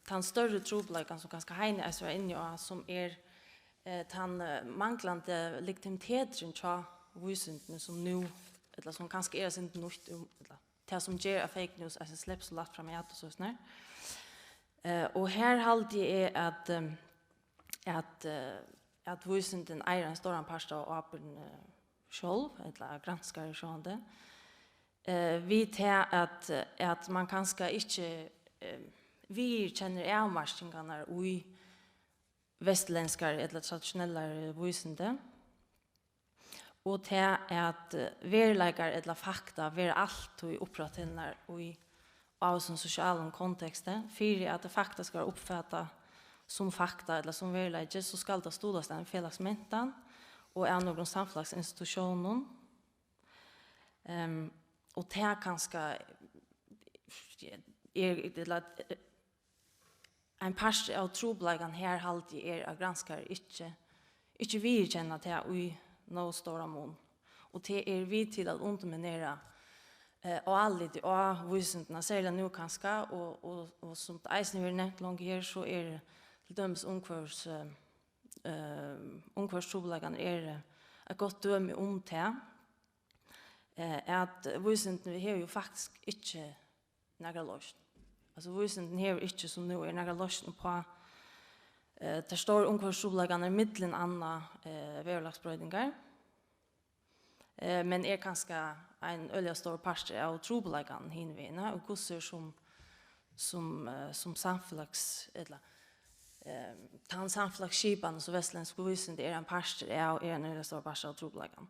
tan större trobläggan som ganska heine är inne i, som tan manglande legitimiteten tja visenden som nu eller som kanske är sin nytt eller det som ger fake news alltså släpps så lätt fram i att och så snär. Och här halde är att visenden är en stor part av öppen själv eller granskare sjönde. Vi tar att man kanske inte vi känner avmarsningarna i västländska eller traditionella visende. Och det är att verkligheten eller fakta ver allt i upprättelser och i av som social kontext för att det fakta ska uppfatta som fakta eller som verklighet så ska det stås den felaxmentan och är någon samhällsinstitution och det kanske är en part av trobläggan här alltid granskar inte vi känner det i no stora mån. Och det vi till att underminera och alltid och visendna särskilt nu kanske och som eisen vi nämnt långt här så det döms ungkvarstrobläggan ett gott döme om det att visendna vi har ju faktiskt inte några lösning. Alltså visendna har inte som nu några lösning på det står ungkvarstrobläggan mittlen anna verlagsbrödingar. Men kanske en öliga stor part av trobläggan hinvina och kurser som samflags eller tan samflagsskipan så västländsk visende en part av en öliga stor part av trobläggan.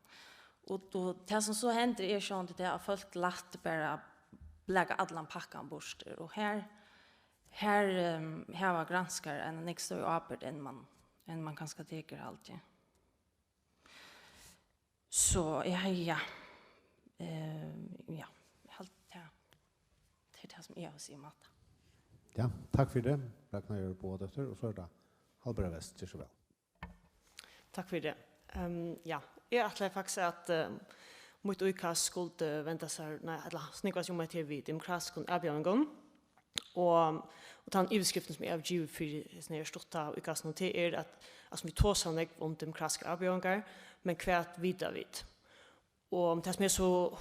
Och då det som så händer så att det är folk lätt bara lägga allan packan bort och här var granskar en extra arbet än man kanske tycker alltid. Så ja, helt det som jag har sig mat. Ja, tack för det. Ragnar gör på det och så där. Halbera West, så väl. Tack för det. Ja, jag tror faktiskt att mot utkast skulle vänta sig eller snickras om till vid demokratisk avgörande och den överskriften som är avgivet för snär stotta utkast till att alltså vi tåsar nek om demokratiska avgörande men kvärt vidare vid. Och det som är så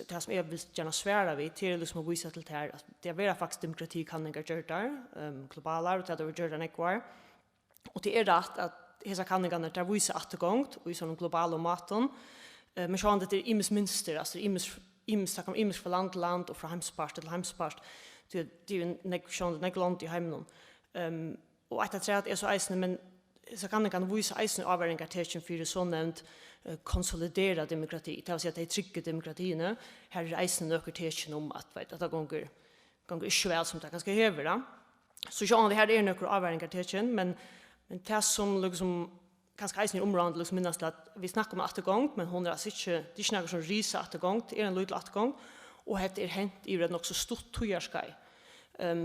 det som jag vill gärna svära vid till liksom att visa till det här att det är faktiskt demokrati kan inte göra där globala och det är göra den ekvar. Och det är rätt att dessa kanningarna där visar att det gångt och i sån globala maten men så att det är ims minster alltså ims från land till land och från hemspart till hemspart det är ju en land i hemmen. Och att det är så eisen men så kan visa eisen avväringar till för så nämnt konsolidera demokrati. Det vill säga att det är trycket demokratin. Här är eisen ökar till om att det gånger inte väl som det ganska häver. Så ja, det här är några avväringar till men det som liksom ganska eisen i området liksom minnas att vi snackar om återgång men hon är inte det är något som risa återgång det är en liten återgång och det är hänt i det också stort tojarskaj.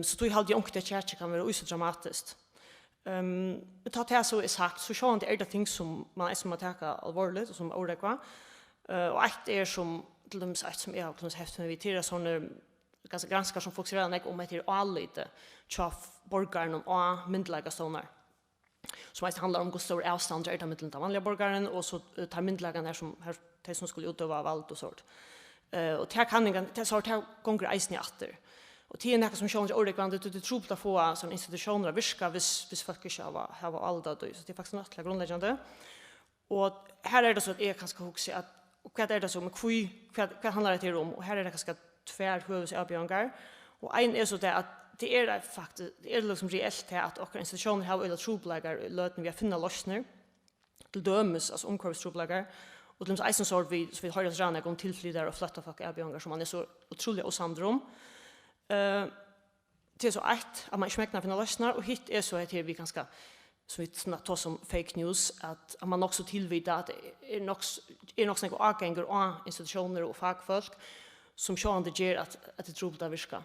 Så då hade jag inte det kärche kan vara så dramatiskt. Ta det så är sagt så sjön det är det ting som man är som att ta allvarligt och som ordekva. Och ett är som till dem sagt som jag har kunnat häfta med till såna ganska granskar som folk redan om det är all lite chaff borgarna och myndliga såna. Som mest handlar om hur stor avstånd är det mellan de vanliga borgarna och så tar myndlagarna som här det som skulle utöva valt och sånt. Och det kan det så här gånger eisen åter. Och det är något som känns ordentligt det tror på att få sån institutioner viska vis folk inte har allt då så det är faktiskt något grundläggande. Och här är det så att jag kanske huxar att och vad är det som vad handlar det om och här är det ganska tvär huvudavgångar och en är så det att det är faktiskt det är liksom reellt att och institutioner har eller trobläggar löten vi finna lösningar till dömes alltså omkörstrobläggar och de eisen så vi har det redan gång tillflyttar och flytta folk avgångar som man är så otroligt osandrom. Det är så att man inte mäknar finna lösningar och hit är så att vi ganska så vi tar som fake news, at man också tillvidar att det är nog sådana avgänger av institutioner och fagfolk som sjående ger att det tror att virka.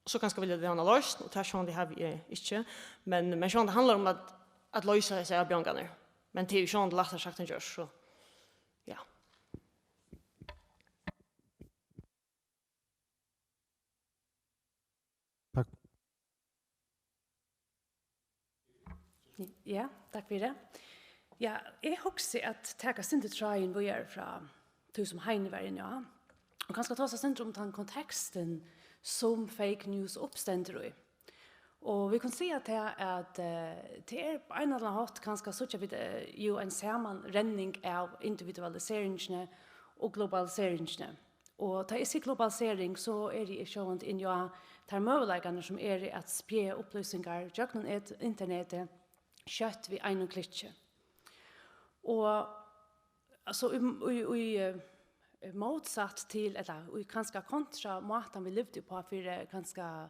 Så kanske vill det vara löst, och det sjående har vi inte, men sjående handlar om att lösa sig av björngarna. Men det är ju sjående lättare sagt än görs, så ja. Tack. Ja, tack för det. Ja, jag hoppas att täcka sin train vad är från du som Heine var inne, ja. Och kanske ta sig centrum om kontexten som fake news uppständer i. Och vi kan se att det är på en eller annan sätt ganska så att vi ju en sammanränning av individualiseringen och globaliseringen. Och ta i globalisering så är det sjående in ja tar möjligheterna som är att spre upplysningar genom internet kött vid en klicke. Och alltså i motsatt till eller ganska kontra måten vi levde på för ganska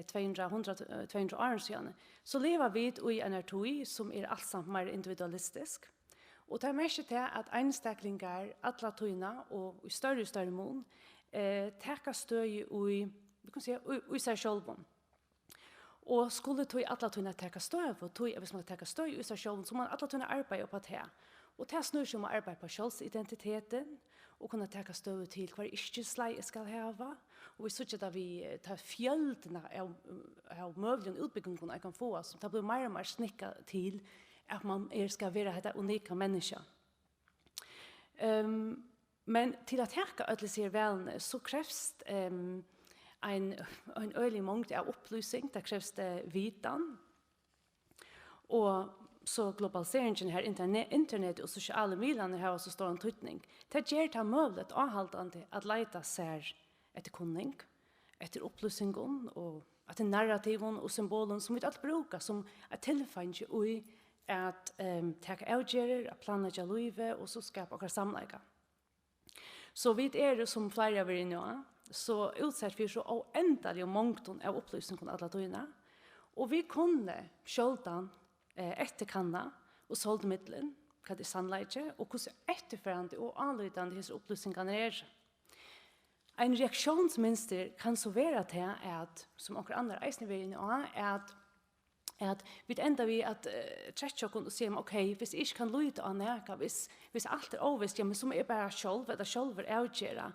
200 år sedan så lever vi i en tid som är allsamt mer individualistisk. Och det är mest till att enstäcklingar, alla tyna och i större mån täcka stöd i vi kan säga i sig själva. Och skulle tog alla tyna täcka stöd och tog hvis man täcka stöd i sig själva så man alla tyna arbeta på det. Och det snur sig om att arbeta på själsidentiteten och kunna täcka stöd till hva yrkesleie skal hava. Og vi ser at vi tar fjöldene av møvlen utbyggingen jeg kan få, så det blir mer og mer snikket til at man skal være dette unika menneske. Men til at täcka ødelig velene, så krävs en øyelig mångd av opplysning, det krävs vitan. Og så globaliseringen her, internet og sosiale medierne har også stor en tydning. Det gjør det mulig avhaltende at leita seg etter kunning, etter opplysningen og etter narrativen og symbolen som vi alt bruker som er tilfengt i at ta avgjører, at planlegge livet og så skape akkurat samleggene. Så vi det som flere av er inne, så utsatt vi så oendelig mångden av opplysningen alle tøyene. Og vi kunne skjøltan etterkanna og solgte midlen, hva det sannleggje, og hvordan etterførende og anlydende disse opplysningene er. En reaksjonsmønster kan så være til at, som akkurat andre eisene vil inn at vi enda vi at trekke oss og sier, ok, hvis jeg ikke kan lyde av næka, hvis alt er overvist, ja, men som er bare selv, eller selv er avgjøre,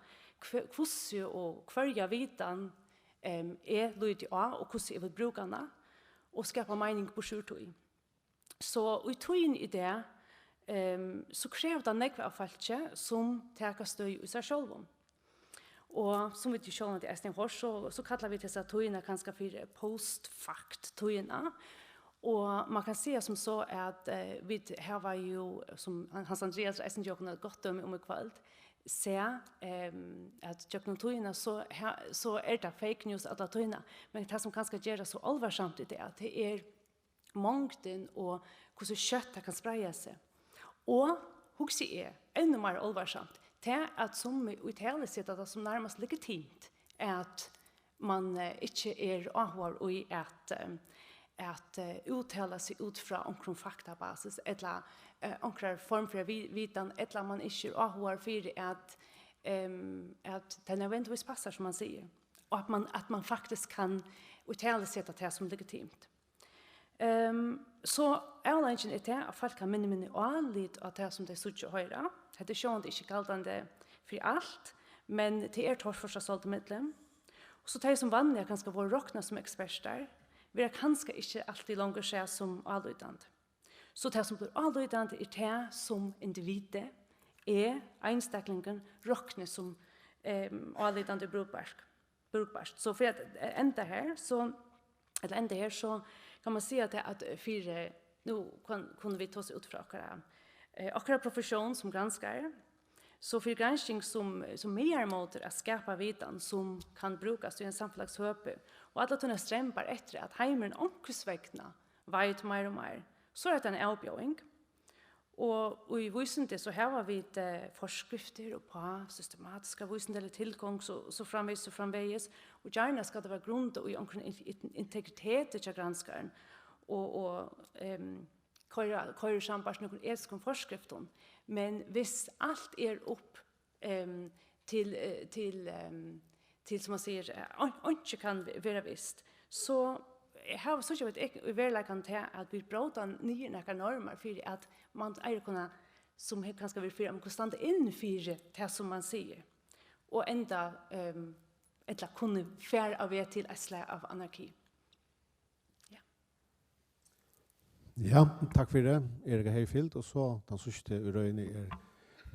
hvordan og hver vitan er lyde av, og hvordan jeg vil bruke henne, og skapa mening på skjortøy. Så i tøyen i det, så krever det nekve av falske som teker støy i seg selv. Og som vi til sjålen til Esten Hors, så kallar vi til seg tøyene ganske for postfakt-tøyene. Og man kan se som så at vi her var jo, som Hans Andreas Esten Jøkken har gått om i kveld, se at Jøkken tøyene så er det fake news alle tøyene. Men det som kanskje gjør det så alvarsamt i det, at det er mångden og hvordan kjøttet kan spreie seg. Og hos er enda mer alvarsamt til at som i tale sitter det som nærmest legitimt at man ikke er avhør i at uttale seg ut fra omkring faktabasis eller omkring form for vitan eller man ikke er avhør for at det nødvendigvis passer som man sier og at man faktisk kan uttale seg til det som legitimt. Så avlængen er det at folk kan minne litt av det som de sutt og høyre. Det er sjående ikke kaldende for alt, men det er torforsa solgtemidler. Og så det som vanlig kan skal være råkna som eksperter, vil jeg kanskje ikke alltid langer se som avlydende. Så det som blir avlydende er det som individet er einstaklingen råkne som avlydende brukbart. Så for at enda her, så kan man se at fire, nu kunne vi ta oss ut fra akkurat profesjon som granskare, så for granskning som mer måter å skapa vitan som kan brukes i en samfunnslagshøpe, og alle tunne strempar etter at heimeren omkusvekna vet mer og mer, så er det en avbjøring. Og i vysende så har vi forskrifter og på systematiska vysende eller tilgang så framveis, og gjerne skal det være grunn i omkring integritet til granskaren, och köra sambars någon etiska föreskrifter. Men hvis allt upp till som man säger inte kan vara visst, så har så jag vet i verkligheten till att vi bråta nya några normer för att man är kunna som kanske vill för konstant in för det som man säger. Och ända ett la kunna fär av det till ett slag av anarki. Ja, tack för det. Erika Heifield och så den sista uröjning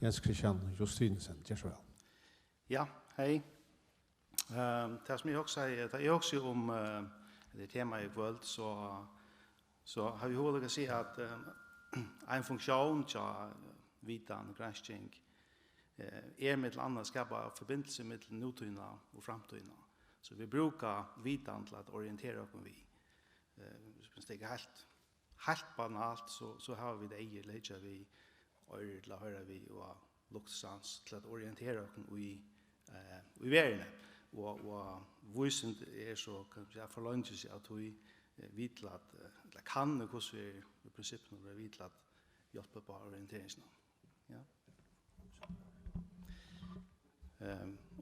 Jens Christian Justinsen. Jersvel. Ja, hej. Det som jag också säger, det är också om det tema i kväll så har vi hållit att säga att en funktion till vitan och granskning med annat skapa förbindelse med nutiden och framtiden. Så vi brukar vitan till att orientera oss vi. Det är helt banalt så har vi det i lägga vi öra till att höra vi och luktssans till att orientera oss i världen. Och vuxen är så kanske jag förlåter sig att vi vill att kan och hur vi i princip när vi vill att hjälpa på orienteringen. Ja.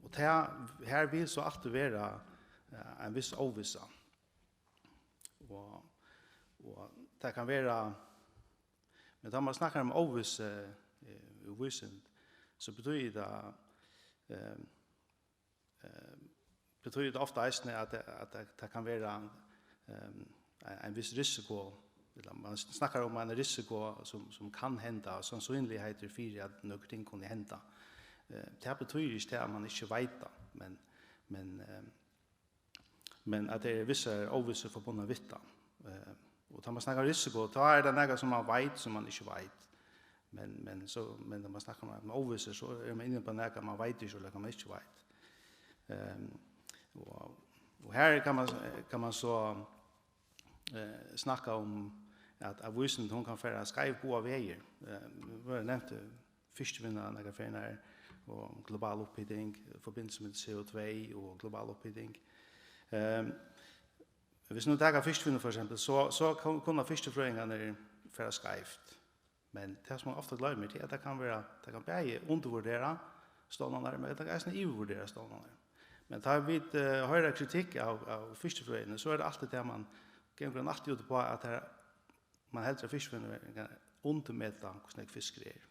Och här vill så att vara en viss ovissa. Och det kan vara men då man snackar om ovissa vuxen så betyder det ofta att det kan vara en viss risiko. Man snackar om en risiko som kan hända, som sannolikheter för att någonting kan hända. Det betyder inte att man inte vet det, men att det är vissa ovissa förbundna vid det. Och när man snackar risiko, då är det något som man vet som man inte vet. Men när man snackar om ovissa så är man inne på något man vet inte eller man inte vet. Och här kan man så snacka om att avisen hon kan föra skriva på vägar. Vi har nämnt fiskvinna några föreningar och global upphettning, förbindelse med CO2 och global upphettning. Hvis nu tar fiskvinna för exempel så kan fiskefröingarna föra skrivt. Men det som man ofta glömmer är att det kan bli undervärdera stålarna men det kan inte övervärdera stålarna. Men tar vi höra kritik av fiskefröingarna så är det alltid det man kan alltid ut på att man hellre fiskefröingarna undermäta hur snäck fisk är.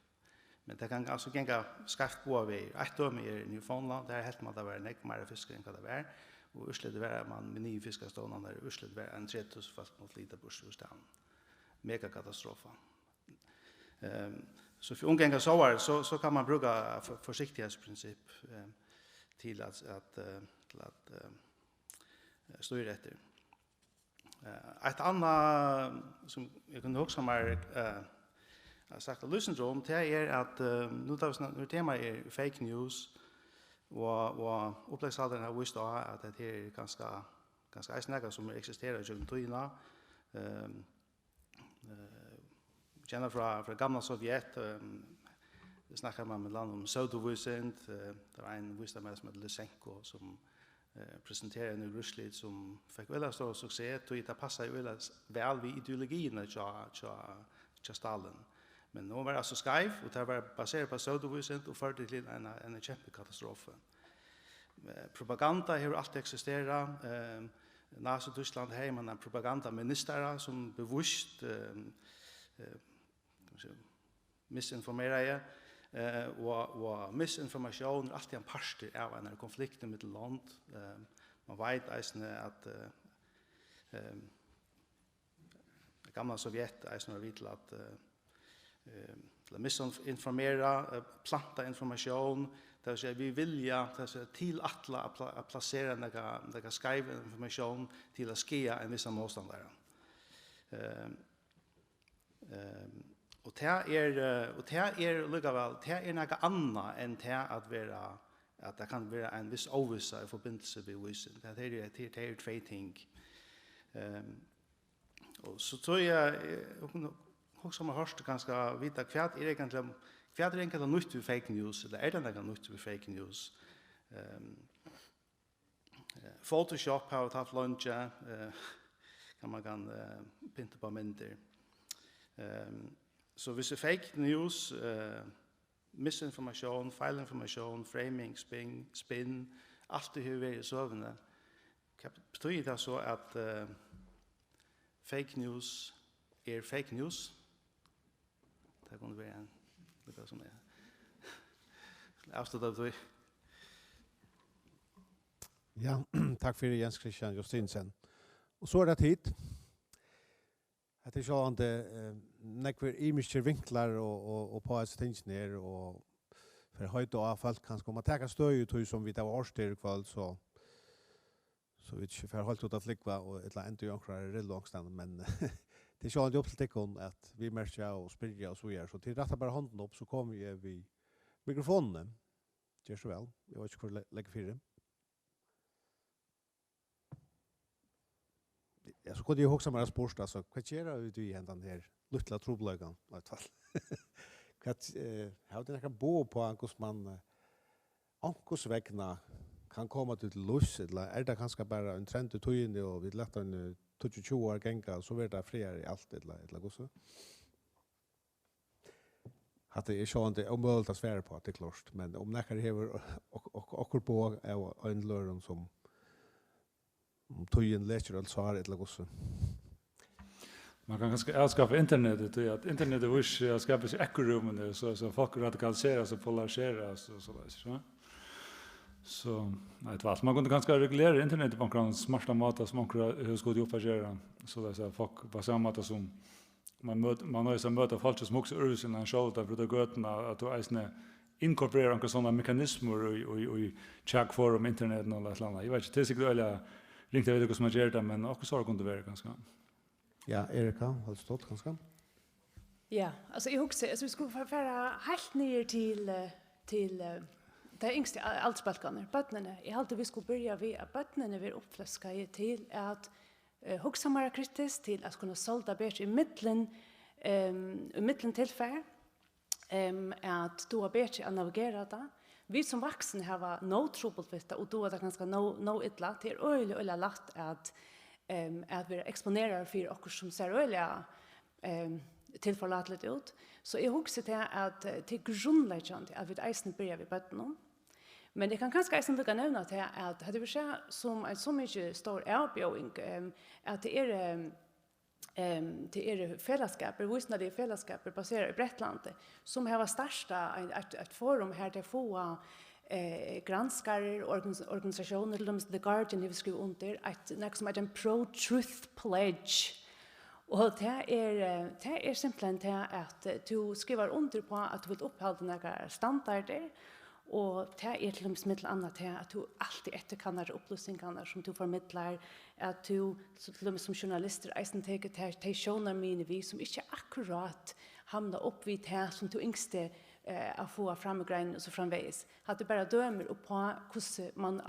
Men det kan alltså gänga skaft på vi ett döme i Newfoundland där helt man det var näck mer fisk än vad det var och urslet var man med ny fiskastånarna där urslet var en 3000 fast mot lite burs ur stan. Mega katastrof. Så för ungänga så kan man bruka försiktighetsprincip till att stå i rätt. Ett annat som jag kunde också mer sagt att lyssna om det är att nu tema är fake news och uppläggsaldern har visst att det är ganska ägstnäga som existerar i Tøyna. Känner från gamla Sovjet snackar man med land om Sotovucent. Det var en visdomar som heter Lysenko som presenterade en Ryssland som fick väldigt stor succé. Det passar ju väl vid ideologierna till Stalin. Men nu var det alltså skaiv och det var baserat på Sotovucent och förde till en kämpekatastrof. Propaganda har alltid existerat. Nazi-Tyskland har man en propagandaminister som bevisst missinformerar och missinformation är alltid en part av en konflikt med land. Man vet att gamla Sovjet är vill att missinformera, planta information. Det vill säga vi vilja till att placera några skriva information till att skia en vissa motståndare. Och det är likaväl det är något annat än det att det kan vara en viss ovissa i förbindelse med vissen. Det är två ting. Och så tror jag också man hörst ganska vita kvärt är egentligen nytt med fake news eller är det något nytt med fake news. Photoshop har haft lunch man kan pynta på mynter. Så hvis det er fake news, misinformation, feilinformation, framing, spin, alt det har vært i søvende, betyder det så at fake news er fake news? Det kunne være en litt som det. Avsluttet du. Ja, takk for Jens Christian Justinsen. Og så det tid. Det er sånn at nekver imiske vinklar og på et tingene og for høyt og avfall kanskje om å ta støy ut som vi tar årstyr kvall så vi ikke får holdt ut av flikva og et eller annet jonkrar er långstand, men det er sånn opp til tikkun at vi merker og spyrger og så gjør, så til rett bare hånden opp så kommer vi mikrofonene. Gjør så vel, jeg vet ikke hvor det legger fire. Ja, så kunde jag också mer sport alltså vad gör du i den här lilla trubbelögan i alla fall. Kat har det några bo på ankos man ankos vägna kan komma till lust eller är det kanske bara en trend till tøyne och vi låter en 22 år gänga så blir det fler i allt eller gå så. Att det är så inte omöjligt att svära på att det är klart, men om näkar häver och på en lördag som tøyen leser alt så har et eller gosse. Man kan ganska avskaffa internetet och att internetet vill jag skapa sig ekorummen så folk radikaliseras och polariseras och så där så. Så nej det var man kunde ganska reglera internetet på en smarta måte som hur ska det uppagera så där så folk på samma sätt som man har ju som möta folk som också ur sin shoulder för det götna att du är inkorporera några sådana mekanismer och check forum internet och något annat. Jag vet inte det är säkert eller ringt jag vet inte hur man gör det, men också så kunde det vara ganska. Ja, Erika, har du stått ganska? Ja, alltså jag också, alltså vi skulle föra helt ner till det yngste aldersbalkaner, bøttene. Jeg halte vi skulle börja ved at bøttene vil oppflaske til at hugsa mer kritisk, til at kunne solda bedre i middelen tilfell, at du har bedre å navigere det. Vi som voksne har no trubbelt ved det, og då er det ganske no ytla. Det er øyelig lagt at vi eksponerer for dere som ser øyelig tilforlatelig ut. Så jeg husker til at det er grunnleggende at vi eisen begynner ved bøttene. Men det kan kanskje eisen lukka nevna til at det vil skje som en så mye stor avbjøring, at det er fellesskaper, visna det er fellesskaper baseret i Brettlandet, som har startet et forum her til å få granskare, organisationer, til The Guardian har skrivet under, noe som en pro-truth pledge. Og det er simpelthen til at du skriver under på at du vil oppholde noen standarder, og det er til og med annet til at du alltid etterkanner opplysningene som du formidler, at du til og med som journalister eisen teker til sjåner mine vi som ikke akkurat hamner opp vid det som du yngste å få frem i greinen og så framveis. At du bare dømer opp på hvordan man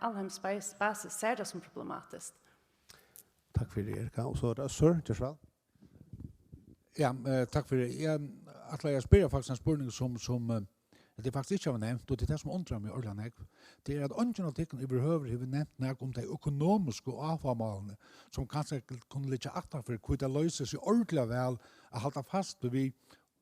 allhems basis ser det som problematisk. Takk for det, Erika. Og så er det Sir, Joshua. Ja, takk for det. Jeg spør faktisk en spørning som det er faktisk ikke har nevnt, og det er det som undrer meg i Ørland. Det er at ønsken av tikkene overhøver har vi nevnt noe om de økonomiske avfallene, som kanskje kunne ligge akta for hvor det løses i ordentlig vel å holde fast ved vi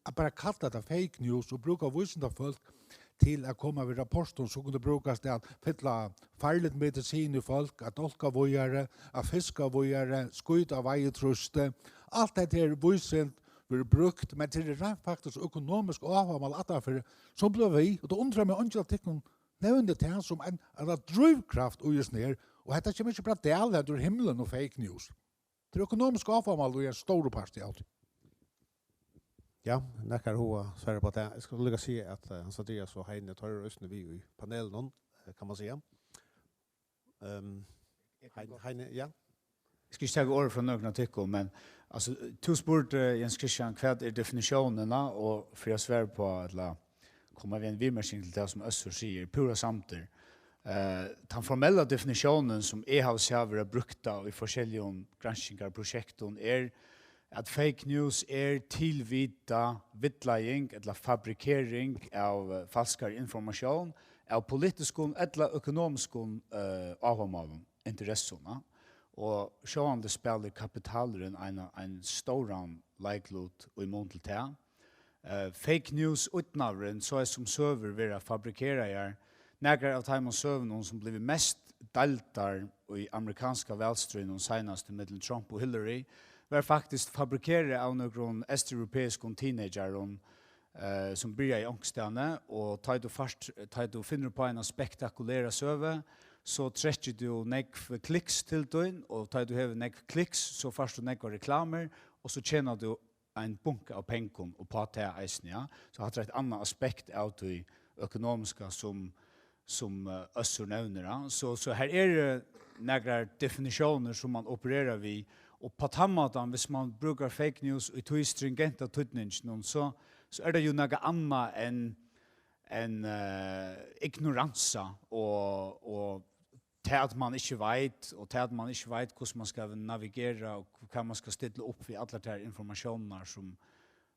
at bare kalle det fake news og bruke visende folk til å komme ved rapporten, så kunne det brukes til å fylle feilet medisin i folk, at dolka vågjere, at fiske vågjere, skuit av veietruste. Alt dette er visende blir brukt, men til det rent faktisk økonomisk avfall atafyr, så blir vi, og det undrer meg ønsker at ikke nevner det som en drivkraft ujus ner, og dette kommer ikke bare dele ur himmelen og fake news. Det er økonomisk avfall og er store part i alt. Ja, nekkar hoa sverre på det. Jeg skal lykke si at Hans Andreas og Heine tar røstene vi i panelen, kan man si. Heine, ja. Jag ska inte ta ord från några artiklar, men alltså du spurte Jens Christian vad är definitionerna och för jag svär på att komma vi en vimmering till det som Össur säger pura samter. Den formella definitionen som EHS har brukt i forskjellige granskningar projekten är att fake news är tillvita vittlaying eller fabrikering av falskar information av politisk eller ekonomisk avmål intresserna. og sjående spiller kapitaleren en stor leiklot og i mån til det. Fake news utnavren, så som søver vil fabrikere her, Några av de søvnene som blir mest daltar i amerikanska velstrøyen og senast mellom Trump og Hillary, var faktisk fabrikere av noen østeuropeiske teenager som bryr i ångstene, og tar du finner på en spektakulære søve, så trekker du nekv kliks til døgn, og tar du hever nekv kliks, så først du nekv reklamer, og så tjener du en bunke av penger og på til eisen, ja. Så har det et annet aspekt av det økonomiske som Øssur nevner. Så her det några definitioner som man opererar vid, og på tammatan, hvis man brukar fake news i tog stringenta tydningen, så det jo några anna enn ignoransa og til at man ikke vet, og til at man ikke vet hvordan man skal navigera og hva man skal stille opp i alle de informationer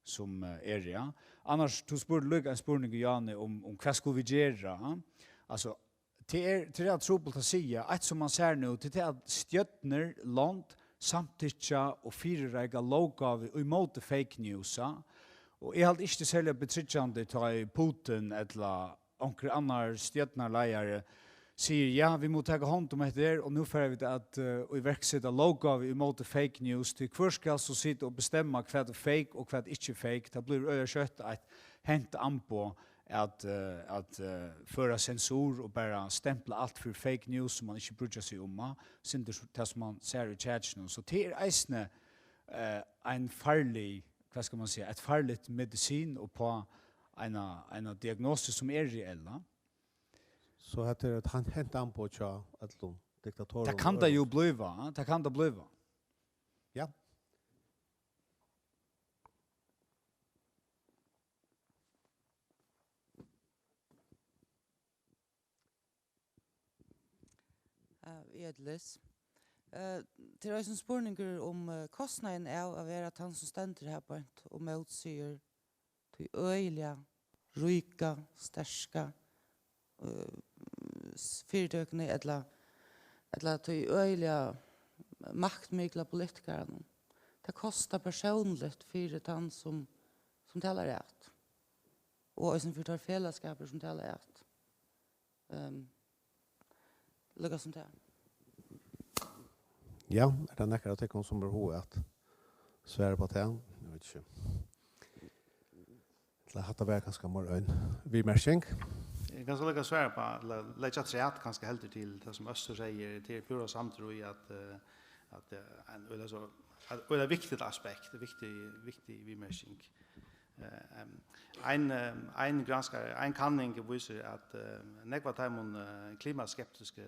som ja. Annars, du spurte Luka en spurning, Janne, om hva skulle vi gjøre. Altså, det trobult å si, et som man ser nå, det at stjøtner, land, samtidsja og firereiga lovgave og imot fake news. Og jeg hadde ikke særlig betryggende til Putin eller onker annar stjøtnerleiere sier, ja, vi må ta hånd om etter, og nå får vi det at iverksette lovgave imot fake news, til hver skal så sitte og bestemme hva fake og hva ikke fake. Det blir øye kjøtt at hente an på at föra censur och bara stämpla allt för fake news som man inte bryr sig om, sen det som man ser i chatten. Så det eisne en farlig, vad ska man säga, ett farligt medicin och på en diagnos som reell. Så att det han hänt an på tja att diktatorer. Det kan det ju bliva, det kan det bliva. Ja. Edles. Til en spurninger om kostnaden av å være at han som stender her på og motsier til øyelige, ryka, sterska fyrtøkene, eller til øyelige maktmygla politikere. Det kostar personligt för han som talar rätt. Och som för fällskaper som talar rätt. Lukka som det. Ja, det nekkar at jeg som behov at svære på det. Jeg vet ikke. Det hatt være ganske morgen. Vi mersing. Jag kan så lägga svära på lägga träat ganska helt till det som Öster säger till pura samtro i att en eller så eller viktigt aspekt, viktig vi mersing. En granskare, en kanning visar att nekva timon klimatskeptiska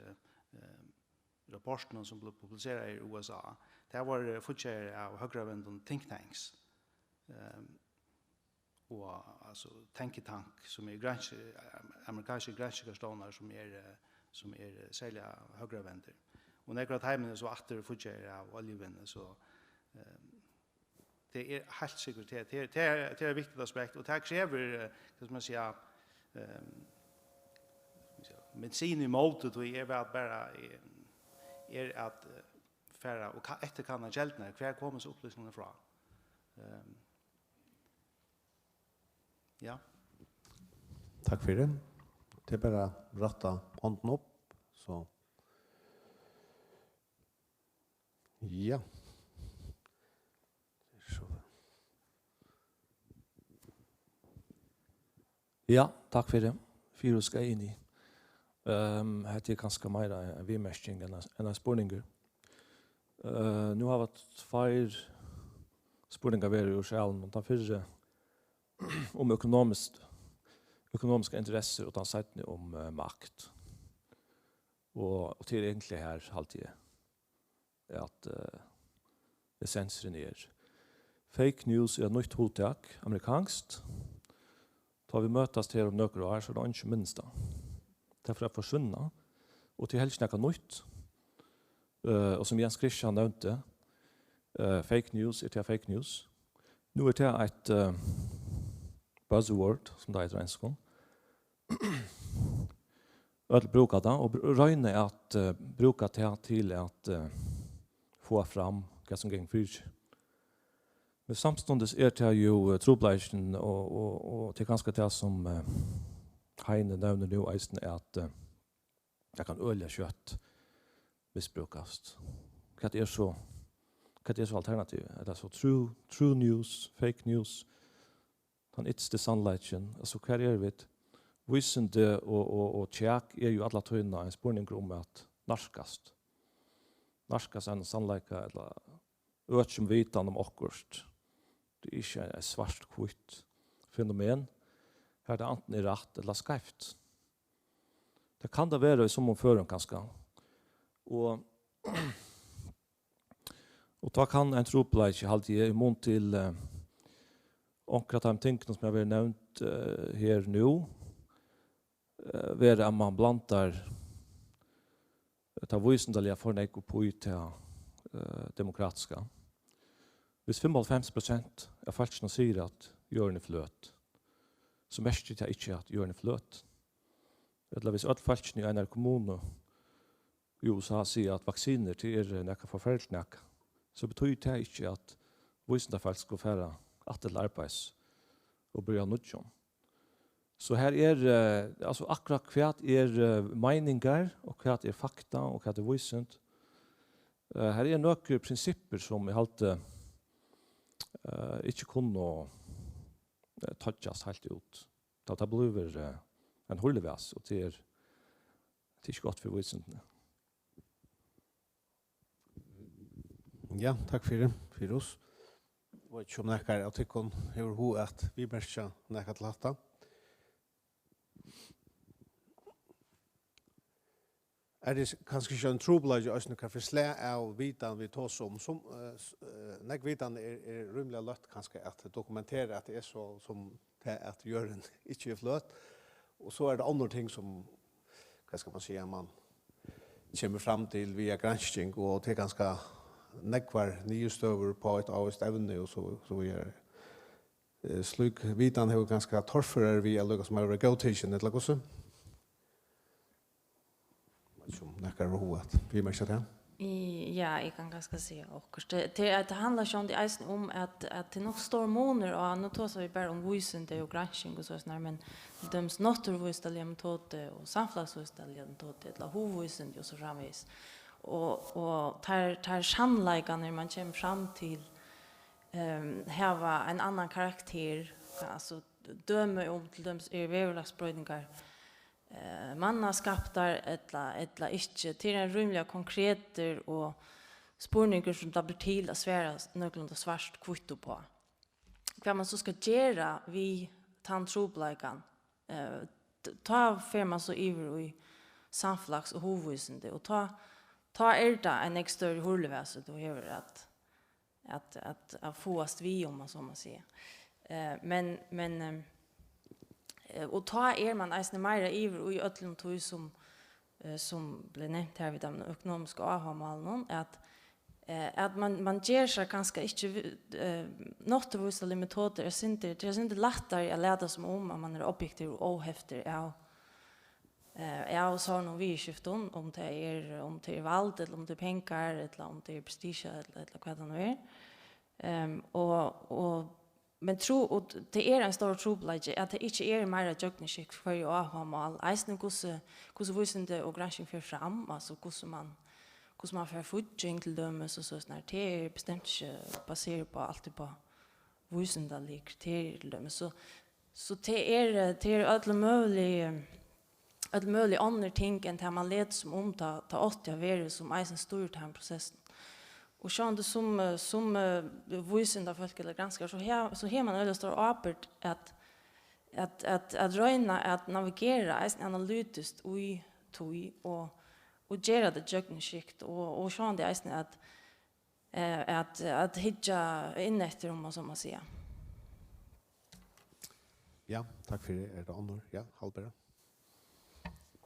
rapporterna som blev publicerade i USA. Det var futcher av högervänden think tanks. Och alltså tanketank som amerikanska granskningsstationer som sälja högervänder. Och några timar så åter futcher av oljevänner så det är helt säkert det är viktigt aspekt och det kräver vad man säga medicin i motet och är väl bara är att färra och efterkanna gäldna kvar kommer så upplysningar från. Ja. Tack för det. Det är bara rätta handen upp så. Ja. Ja, takk for det. Fyra skal inn i. Hette er ganske mer en vimerskning enn en spurninger. Nå har vi tvær spurninger ved i sjælen, og den fyrre om økonomiske interesser, og den settene om makt. Og til egentlig her alltid at essensen er fake news er nytt hotak, amerikanskt. Da vi møtes til om nøkker år, så er det ikke minst da. Derfor er det forsvunnet, og til helst noe nytt. Og som Jens Christian nevnte, fake news er til fake news. Nå er det et buzzword, som det heter enskong. Og bruker det, og røyne at bruker det til at få fram vad som gäng för. Men samstundes det ju trobleisen och till ganska det som Heine nevner nu eisen at jeg kan øye kjøtt missbrukast. Hva er så alternativ? Er det så true news, fake news? Han it's the sunlighten. Altså hva er vi? Visende og tjekk er jo alle tøyene en spørning om at narskast. Narskast en sannleika eller økjem vitan om akkurst. Det er ikke et svart kvitt fenomen. Her det enten er rett eller skreift. Det kan det være som om føren ganske. Og da kan en tropleik alltid i mån til akkurat de tingene som jeg har nevnt her nå, være at man blantar ta vysendelige fornek og på til demokratiska. Hvis 55% av folkene sier at gjør det fløt, så mest det ikke at gjør det fløt. Eller hvis alle folkene i en kommune i USA sier at vaksiner til nekka forferdelig nekka, så betyr det ikke at vysende folk skal fære til arbeids og börja nødgjom. Så her altså akkurat hva meningar, og hva fakta, og hva vysende. Her noen prinsipper som jeg halte ikke kunne touchas helt ut. Det blir en hullevæs, og det er ikke godt for vysendene. Ja, takk for oss. Og ikke om nekker at tykken hever ho at vi merker nekker til hatta. Det kanskje ikke en trobladje også noe for slæ av vitan vi tås om. Nek vitan rymlig løtt kanskje at dokumentere at det så som det at gjøren ikke er fløt. Og så det andre ting som, hva skal man si, man kommer fram til via gransking, og det ganske nekvar nye støver på et av evne, og så vi slik vitan har ganske torfører vi lukket som er go-tation, eller hvordan? Som nekkar roat. Vi märker det. Ja, jag kan ganska säga också. Det handlar ju om det är om att det nog står månader och nu tar så vi bara om visende och granskning och så där, men döms naturvisande metod och samflagsvisande metod eller hovvisande och så framvis. Och tar sannolikan när man kommer fram till ha en annan karaktär, alltså döme om till döms överlagsbrödningar mannaskaptar eller ikke til en rymlig konkreter og spurninger som det blir til å svære noenlunde svart kvitto på. Hva man så skal gjøre vi tantrobleikan, ta fer man så iver i samflags og hovvisende, og ta det en ekstra større hullevæse du hever at fåast vi om, som man sier. Men och ta man eisne meira iver og i ötlund tog som ble nevnt her vid de økonomiske avhavmalen, at man ger seg ganske ikke naturvislige metoder, det er ikke lettere å lede som om at man objektiv og ohefter og så noen vidskiften om det er vald, eller om det er pengar, eller om det er prestige, eller hva det nå men och det är en stor trobladje att det inte är mer jökningsskick för ju avhamal. Eisen hur visande och granskning för fram, alltså hur man får fudging till dömes och så sådär. Det är bestämt inte baserat på allt på visande kriterier till dömes. Så det är alla möjliga andra ting än det man led som om ta 80 av er som eisen styr till den processen. Och så som visande folk eller granskar så har man väldigt stor apert att röna att navigera analytiskt i tog och göra det jökningsskikt och så det att hitta in efter om som man säger. Ja, tack för det. Det andra? Ja, Halbera.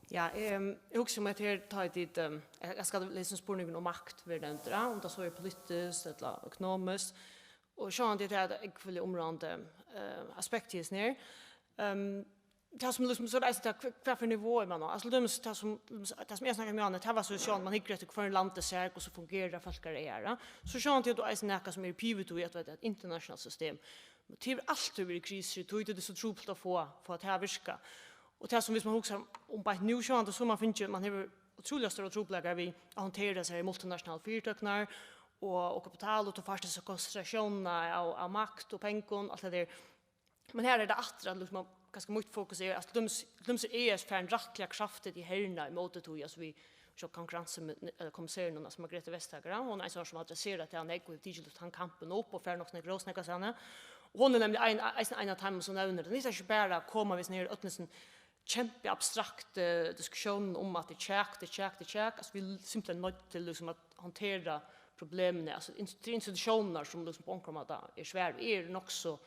Ja, jag också med här tar dit jag ska läsa spårningen om makt för den där om det så är politiskt eller ekonomiskt och så han det är ett väldigt område aspekter ner. det som liksom så där kvar för nivå man har. Alltså det som jag snackar med annat, det var så sjön man hickar efter för landet ser och så fungerar folk är. Så sjön till att näka som är pivot och ett internationellt system. Men det är allt över i kriser, det är så trubbelt att få att det här virka. Och det som vi som också om på nu sjön då så man finner man har otroligt stora trubbelser vi hanterar sig i multinationella företag och kapital och ta fasta så koncentrationer av makt och pengar allt det där. Men här är det att liksom ganska mycket fokus är att de är för en rättliga kraftet i herrna emot det tog vi så konkurrens med kommissarien som Margrethe Vestager hon är som adresserar att han är digital han kampen upp och för några gråsnäcka såna och hon är nämligen en av dem som nämner det är inte bara komma vi ner öppnelsen kämpe abstrakt diskussion om att det check alltså vi simpelt nöjt till liksom att hantera problemen alltså institutioner som liksom på omkomma är svär är också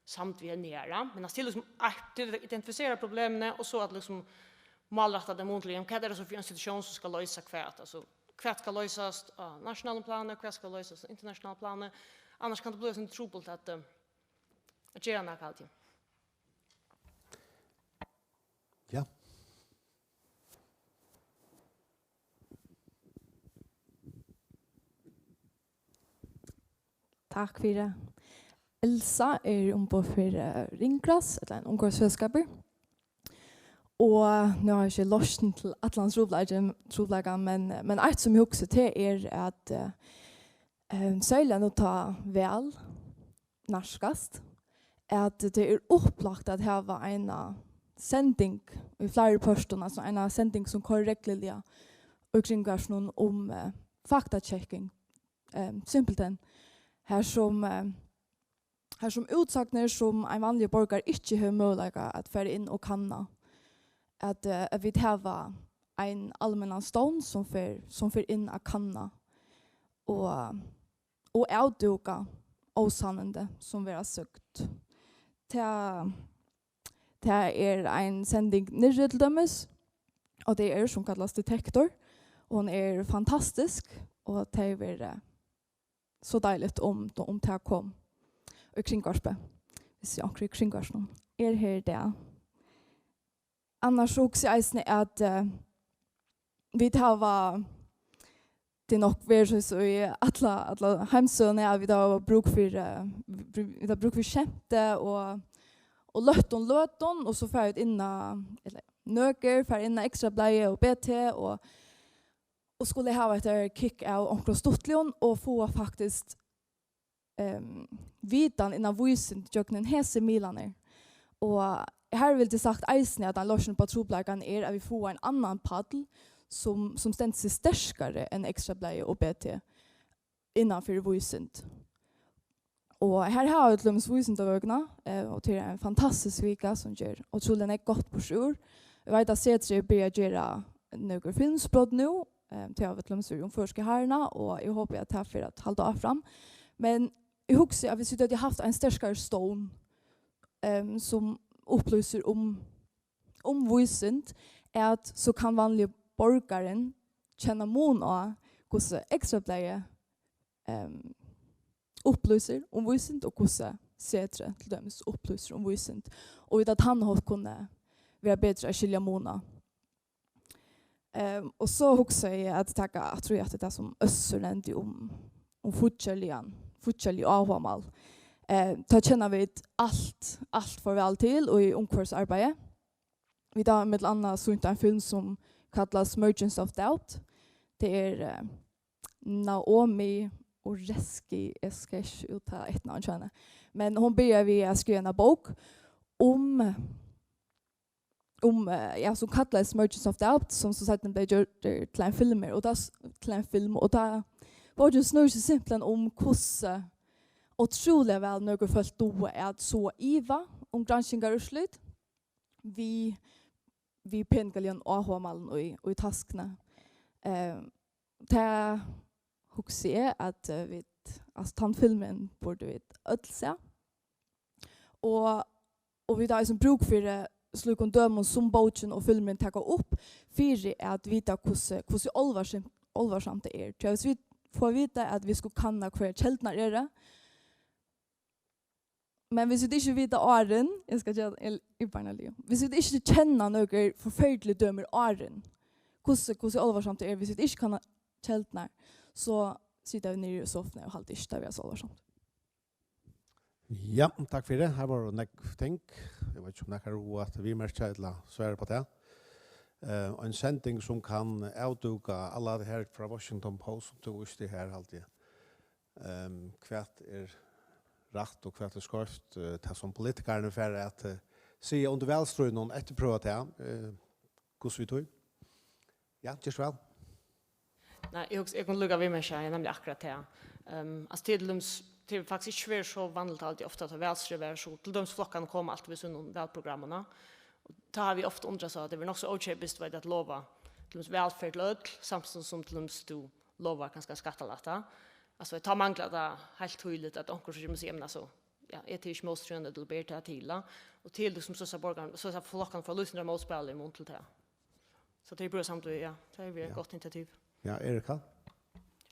samt vi är nära men att liksom identifiera problemen och så att liksom målrätta det muntligen vad är det så för institution som ska lösa kvärt alltså kvärt ska lösas nationella planer kvärt ska lösas internationella planer annars kan det bli en trubbelt att göra något alltid. Ja. Tack för det. Elsa är ombord för Ringklass, eller en ungdomsfellesskaper. Og nu har jeg ikke løsning til Atlans rovlager, men alt som jeg husker til er at søylen å ta vel norskast, at det er opplagt at her var en sending i flere personer, altså en sending som korrektlig omkring noen om faktatjekking, simpelthen. Her som utsagner som en vanlig borger ikke har mulighet at føre inn og kanna. At vi har en allmänna stånd som för in att kanna och avduka osannande som vi har sökt. Det är en sändning nere till dömes och det är som kallas detektor och hon är fantastisk och det är så dejligt om det kom och kringvarspe. Vi ser omkring kringvarspen. Här det. Annars också är att vi har det nog varit så i alla hemsöner vi har bruk för skämte och löton och så för ut inna eller nöker för inna extra blöja och BT och skulle ha ett kick av onkel Stottlion och få faktiskt vitan innan voicen jöknen hese milaner och här vill det sagt eisen att den lösningen på troblagan är att vi får en annan paddel som ständigt sig stärskare än extra blöja och BT innanför voicent. Och här har jag ett lumms voicent av ögonen och det är en fantastisk vika som gör otroligt är gott på sjur. Jag vet att Cetri börjar göra några filmsbrott nu till av ett lumms om förska härna och jag hoppas att det här för att hålla av fram. Men jag hoppas att vi sitter att jag haft en stärskare stone som upplyser om voicent är att så kan vanliga borgaren känna mån av hur extra blöja upplyser om voicent och hur Cetri till dömes upplyser om voicent och vid att han har kunnat vara bättre att skilja måna. Och så också är att jag tror att det är som össerländ om fortsättlig avhamal. Ta känner vi allt för väl till och i omkvarsarbete. Vi har med annat sånt en film som kallas Merchants of Doubt. Det är Naomi Oreskes, jag ska inte uttala ett namn känna. Men hon börjar vi att skriva en bok om som kallas Merchants of Doubt som så sagt den blev gjort till en film och där var det snurr så simpelt om hur otroligt väl några följt då är att så iva om granskningar och slut. Vi pengaljen avhamalen och i taskna. Det också är att vi alltså tandfilmen borde vi ödelse. Och vi där som bruk för det slukon dömon som boken och filmen ta upp för att vita hur allvarsamt det är. Så vi får veta att vi ska kanna kvar källorna är det. Men hvis vi ikke vet åren, jeg skal gjøre i barnelig, hvis vi ikke kjenner noen forferdelige dømer åren, hvordan alvorsamt det hvis vi ikke kan kjeltene, så sitter vi nere i soffene og halvt ikke der vi er så alvorsamt. Ja, takk for det. Her var det nekk ting. Jeg vet ikke om det er ro at vi merker til å svære på det. En sending som kan avduka alla det her fra Washington Post som tog ut det her alltid. Kvart rätt och kvart skorft ta som politikerna för att se under välströ någon efterpröva det. Hur vi tog? Ja, just väl. Nej, jag kan lugga vid mig själv, nämligen akkurat det. Alltså det är faktiskt inte så vanligt alltid ofta att välströ så till de flockan kommer alltid vid sådana välprogrammerna. Då har vi ofta undrat så att det är nog så okejbist vad att lova till oss välfärd till öll, samtidigt som till oss du lovar ganska skattalatta. Alltså ta manglar det helt tydligt att onkel som säger så ja är det ju måste ju ändå bättre till och till som så borgarna så flockan för lyssna mot spel i mont till det. Så det blir samt ja, det är ett gott initiativ. Ja, Erika.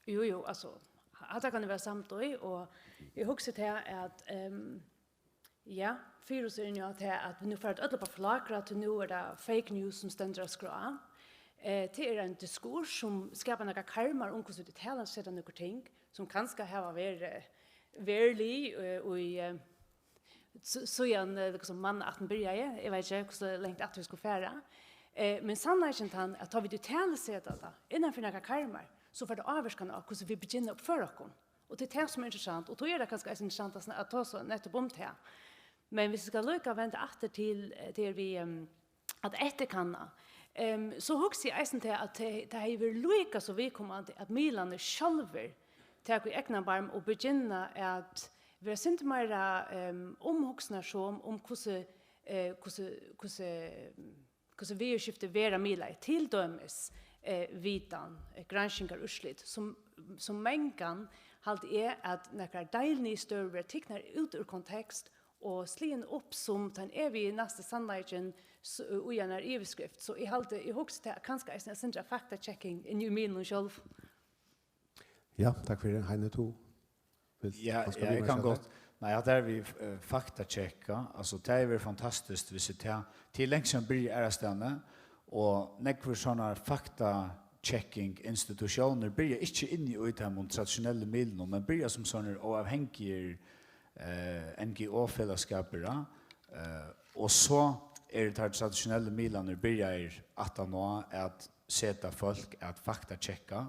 Jo, alltså att det kan vara samt och jag huxar till att ja, för oss är ju att vi nu för att alla på förlagra till nu är det fake news som ständer att skra. Det är en diskurs som skapar några karmar om hur det talar sig några ting som kanske har varit verklig och i så igen liksom man att börja jag vet inte hur länge att vi ska färra. Men sannolikt han att tar vi det talar sig detta innan för några karmar så för det avskan av hur vi begynner upp för oss. Och det är det som är intressant och då är det ganska intressant att ta så nettopp om det. Men vi ska lycka vända åter till vi att efterkanna. Så hugger jag eisen till att det är väl lika så vi kommer att Milan själva tar i egna barm och begynna att vi har sint mera omhugsna som om hur vi skiftar vera Milan till dömes vitan granskningar urslit som mänkan halt är att när delni större tecknar ut ur kontext och slien upp som den vi nästa sannoliken och en överskrift så i halt i högst kanske är centra fakta checking in New Milan själv. Ja, tack för det. Heine to. Ja, jag kan gott. Nej, där vi fakta checka. Alltså det är fantastiskt vi ser till längsen blir ärastande och nekvar såna fakta checking institutioner blir inte inne i de traditionella medlen men blir som såna avhängiga NGO-fällskapera och så är det traditionella medlen börjar att nå att sätta folk att fakta checka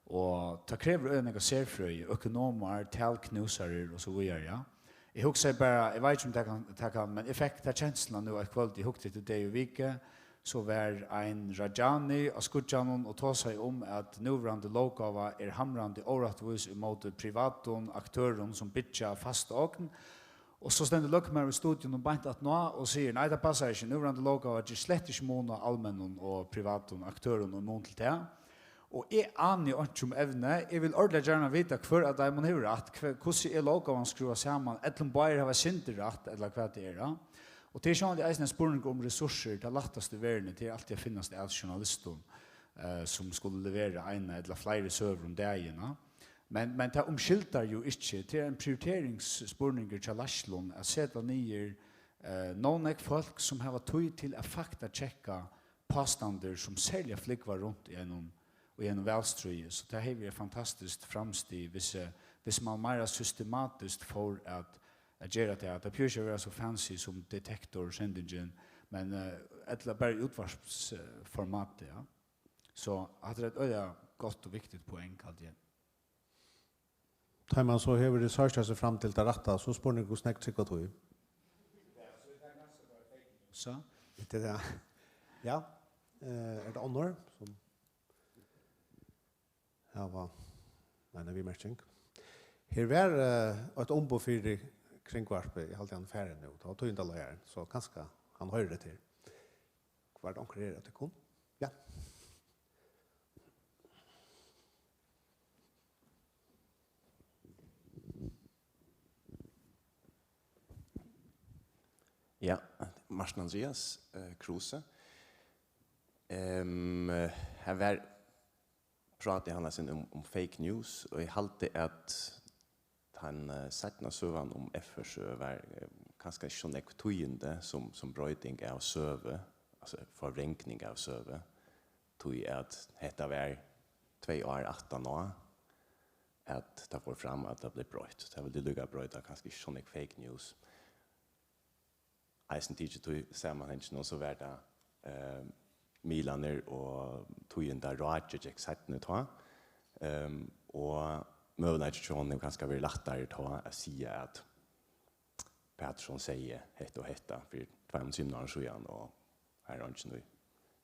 och ta kräver några serfröj ekonomer talknusare och så vidare ja. Jag hugger bara jag vet inte om det kan men effekta känslan nu att kvalitet i hugget till det vecka så var en Rajani och Skutjanon och ta sig om att nuvarande lokava är hamrande orättvis emot privaton aktörer som bitcha fast och så ständer Luckmar i studion och bant att nå och säger nej det passar inte nuvarande lokava är slett inte mona allmännon och privaton aktörer och mot till det. Och är ani och som evne jag vill ordla gärna veta för att man hör att hur är lokavan skruva samman eller bara har synter rätt eller vad det är. Och det är sjön det är en spårning om resurser det lättaste världen det är alltid finnas det journalister som skulle leverera en eller flera server om dagarna. Men det omskiltar ju inte det är en prioriteringsspårning till Laslon att sätta ner någon folk som har tagit till att fakta checka påståenden som säljer flickvar runt i en välströje så det här är fantastiskt framsteg hvis man mer systematiskt får att göra det att det blir ju så fancy som detektor sändningen men ett bara utvarsformat ja så att det är ett gott och viktigt poäng alltid. Tar man så över researcha sig fram till det rätta så spår ni hur snäckt sig då. Så det där. Ja. Är det honor som ja va. Nej, vi märker. Här var ett ombud för kringvarp i halvt en färd nu. Då tog inte alla här så kanske han hör det till. Vart onkurerar det kom? Ja. Ja, Martin Andreas Kruse. Här var pratar han alltså om fake news och i halt det att han sattna sövan om FR var ganska sån ektoyende som bröting av söve, alltså förvrängning av söve. Tog att hetta var 2 år 18 år att ta får fram att det blir bröt. Det vill lugga bröta ganska sån fake news. Eisen teacher tog sammanhängen så var det Milaner och tog in där Roger exakt ta. Och möjligheten är ganska väl lättare att säga att Pettersson säger hetta och hetta för 2 simnar så igen och här är inte nu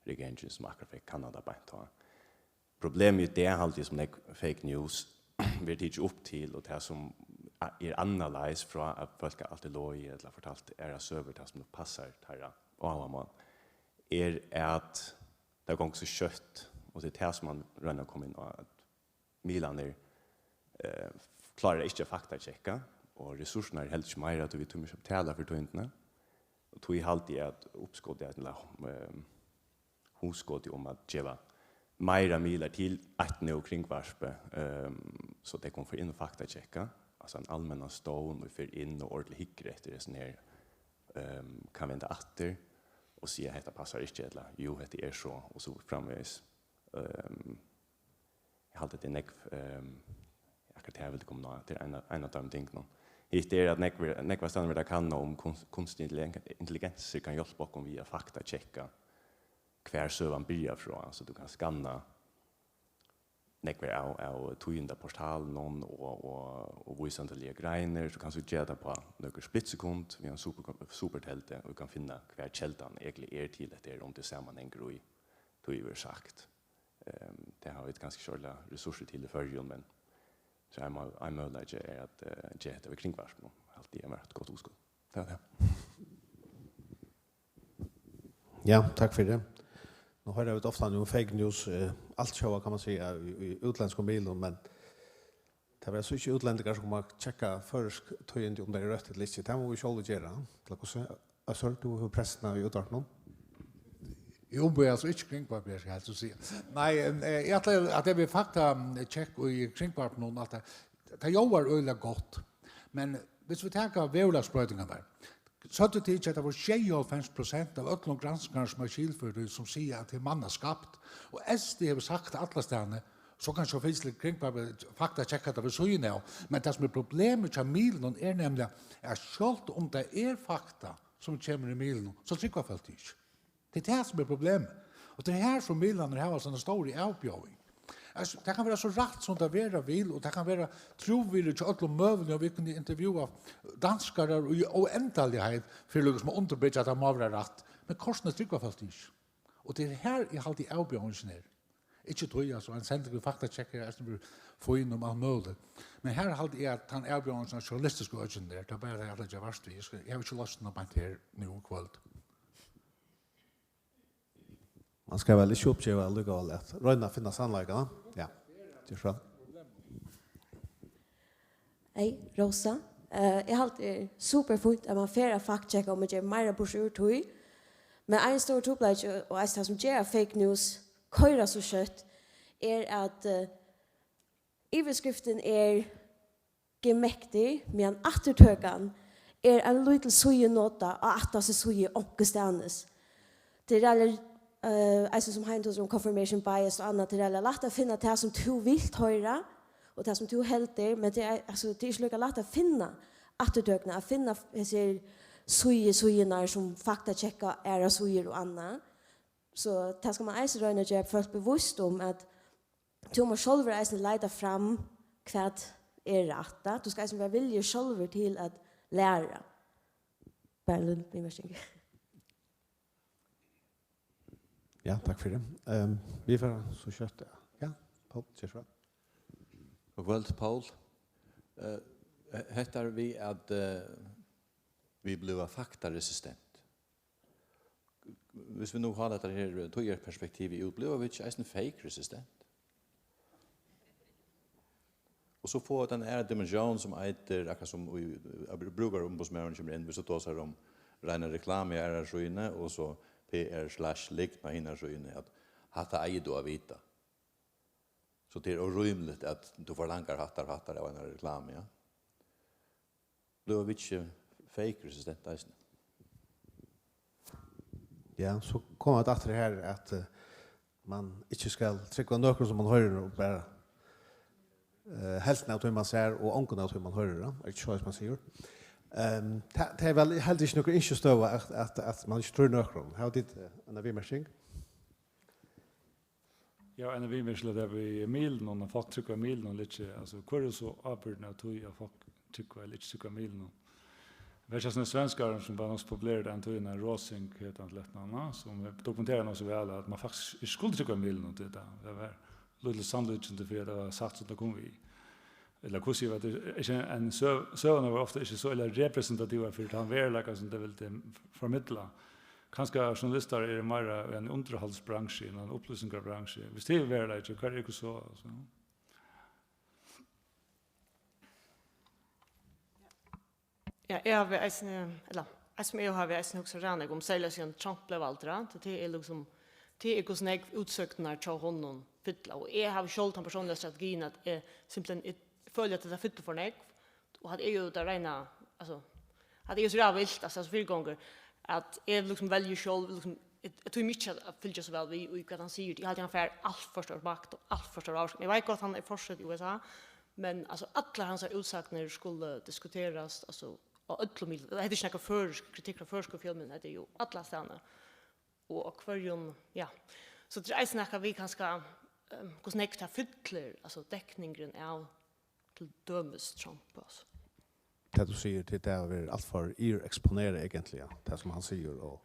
regeringen som akkurat för Kanada bara ta. Problemet är alltid som fake news vi teach upp till och det som är analys från att folk alltid låg eller fortalt är server det som passar här och alla man är att det går så kött och det är som man rönnar kommer in och att Milaner klarar inte fakta checka och resurserna är helt mer att vi tummer upp tälla för töntarna och tog i alltid att uppskåda eller huskåda om att geva Maira milar till att nu kring varspe så det kommer få in fakta checka alltså en allmänna stone och för in och ordentlig hickre efter det sån här kan vända åter och se att detta passar inte eller jo det är så och så framväs jag hade det jag kan ta väl komma till en av de tingen det är att nekva stannar där kan om kunstig intelligens kan hjälpa om via fakta checka kvar sövan börjar från alltså du kan skanna nekvar av tujinda portal någon och visandeliga grejer så kan du göra på några splitsekund vi har supertälte och kan finna kvar kältan egentligen till det är om det sammanhänger i tuiver sagt det har vi ett ganska skörda resurser till i förrjun men så är möjligt att ge det kring vars nu alltid är ett gott oskåd. Det är det. Ja, tack för det. Nu har jag ofta nu fake news allt showa kan man säga i utländska medier men det var så inte utländska som man checka försk töjande om det är rätt eller inte. Det må vi själva göra. Alltså du har pressen i utdrag nu. Jo, men alltså inte kringpapper ska jag så säga. Nej, jag tror att det blir fakta check och i kringpapper någon att det jobbar öliga gott. Men hvis vi tar vävlagsbrötningarna där. Så att det är att det var 25% av alla granskare som är skilförd som säger att det är mannaskapt. Och SD har sagt alla ställen så kanske det finns lite kringpapper fakta checka det så ju nu. Men det som är problemet med milen är nämligen att självt om det är fakta som kommer i milen så trycker folk inte. Det är det som är problemet. Och det är här som Milan har sådana stora avbjörning. Alltså, det kan vara så rätt som det vara vill och det kan vara trovilligt till alla möjliga och vi kan intervjua danskar och oändlighet för att som underbygga att de har varit rätt. Men korsene trycker fast inte. Och det är här jag alltid avbjörningen är. Inte tror jag så en sändning faktacheckare är som få in om all möjligt. Men här alltid är att han avbjörningen som journalistisk ögon där. Det är bara det att jag varst vi. Jag har inte lust att bara här nu kväll. Man ska väl inte uppgiva alldeles att röna finna sannläggarna. Ja, det är så. Hej, Rosa. Jag har alltid superfint att man färra faktchecka om att jag mer brosjur tog. Men en stor topplats och det som gör fake news köra så kött är att överskriften är gemäktig men attertökan är en liten sujenota och att sig suje och stannes. Det är alltså som han om confirmation bias och annat det är lätt att finna det som du vill höra och det som du helter men det är alltså det är så lätt att finna attertökna att finna sujenar som fakta checka är sujer och annat. Så det ska man alltså röna göra först bevisst om att du måste själv alltså leda fram vad är rätt. Du ska alltså vara villig själv till att lära. Bara lite mer så. Ja, tack för det. Vi får så kött. Ja, Paul, tjej. Och väl Paul. Hettar vi att vi blir faktaresistent. Hvis vi nu har dette her tøyerperspektiv i utblivet, vi ikke er fake resistent. Og så får den her dimensjon som eiter, akkurat som vi bruker ombudsmæren kommer inn, hvis det tar seg om rene reklame i RR-skyene, og så PR/likna hinna-skyene, at hatta eier du å vite. Så det er urymligt at du forlanger hattar av en reklame, ja. blev vi ikke fakers i dette. Ja, så kommer det efter her at man ikke skal trykke noe som man hører og bare helsten av det man ser og ånken av det man hører, ikke så som man sier. Det er vel heldig ikke noe ikke støve at man ikke tror noe. Har du en vimersing? Ja, en vimersing er vi milen, og folk trykker milen og litt, altså, hvor er så avbrytende at folk trykker eller ikke trykker milen? Det är just en svenskar som var något populärt Antonina Rosing heter han lättnarna som dokumenterar något så väl att man faktiskt skulle trycka milen och det var lite sandwich inte för det var sagt så att kom vi eller hur ser det är en sövan var ofta inte så eller representativa för han verkligen som det vill förmedla kanske journalister är mer en underhållsbransch en upplysningsbransch visst det är verkligen kan det så Ja, jag har eller som jag har också också rannig om sälja sig en Trump blev aldra det är liksom det är hur snägg utsöknar till honom fylla och jag har själv en personlig strategi att simpelthen följa att det fylla för nägg och hade ju där rena alltså hade ju så rävilt alltså för gånger att är liksom väljer själv liksom jag tror mycket att fylla så väl vi och kan se ut jag hade ungefär allt förstår makt och allt förstår avsked jag vet gott han är fortsatt i USA men alltså alla hans utsagnar skulle diskuteras alltså och öllum det heter inte för kritik av förskofilmen det är ju alla stanna och akvarium ja så det är snacka vi kanske hur snäckta fyller alltså täckningen är till dömes Trump alltså Det du säger till det är allt för exponera egentligen det som han säger och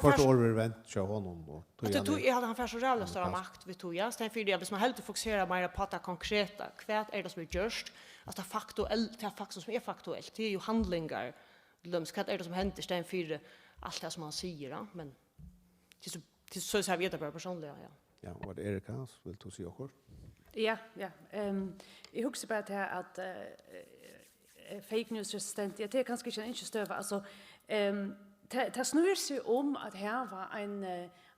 först årevent så honom och då jag hade han för så jävla stor makt vi tog ja sen för det man helt fokusera mer på det konkreta kvart är det som är just att det faktuellt det faktum som är faktuellt det är ju handlingar lömskat är det som händer sten för allt det som han säger men det så så vet jag bara personligen ja ja vad är det kanske vill du säga kort ja jag huxar bara till att fake news resistent det är kanske inte en stöva alltså det snurrar sig om att här var en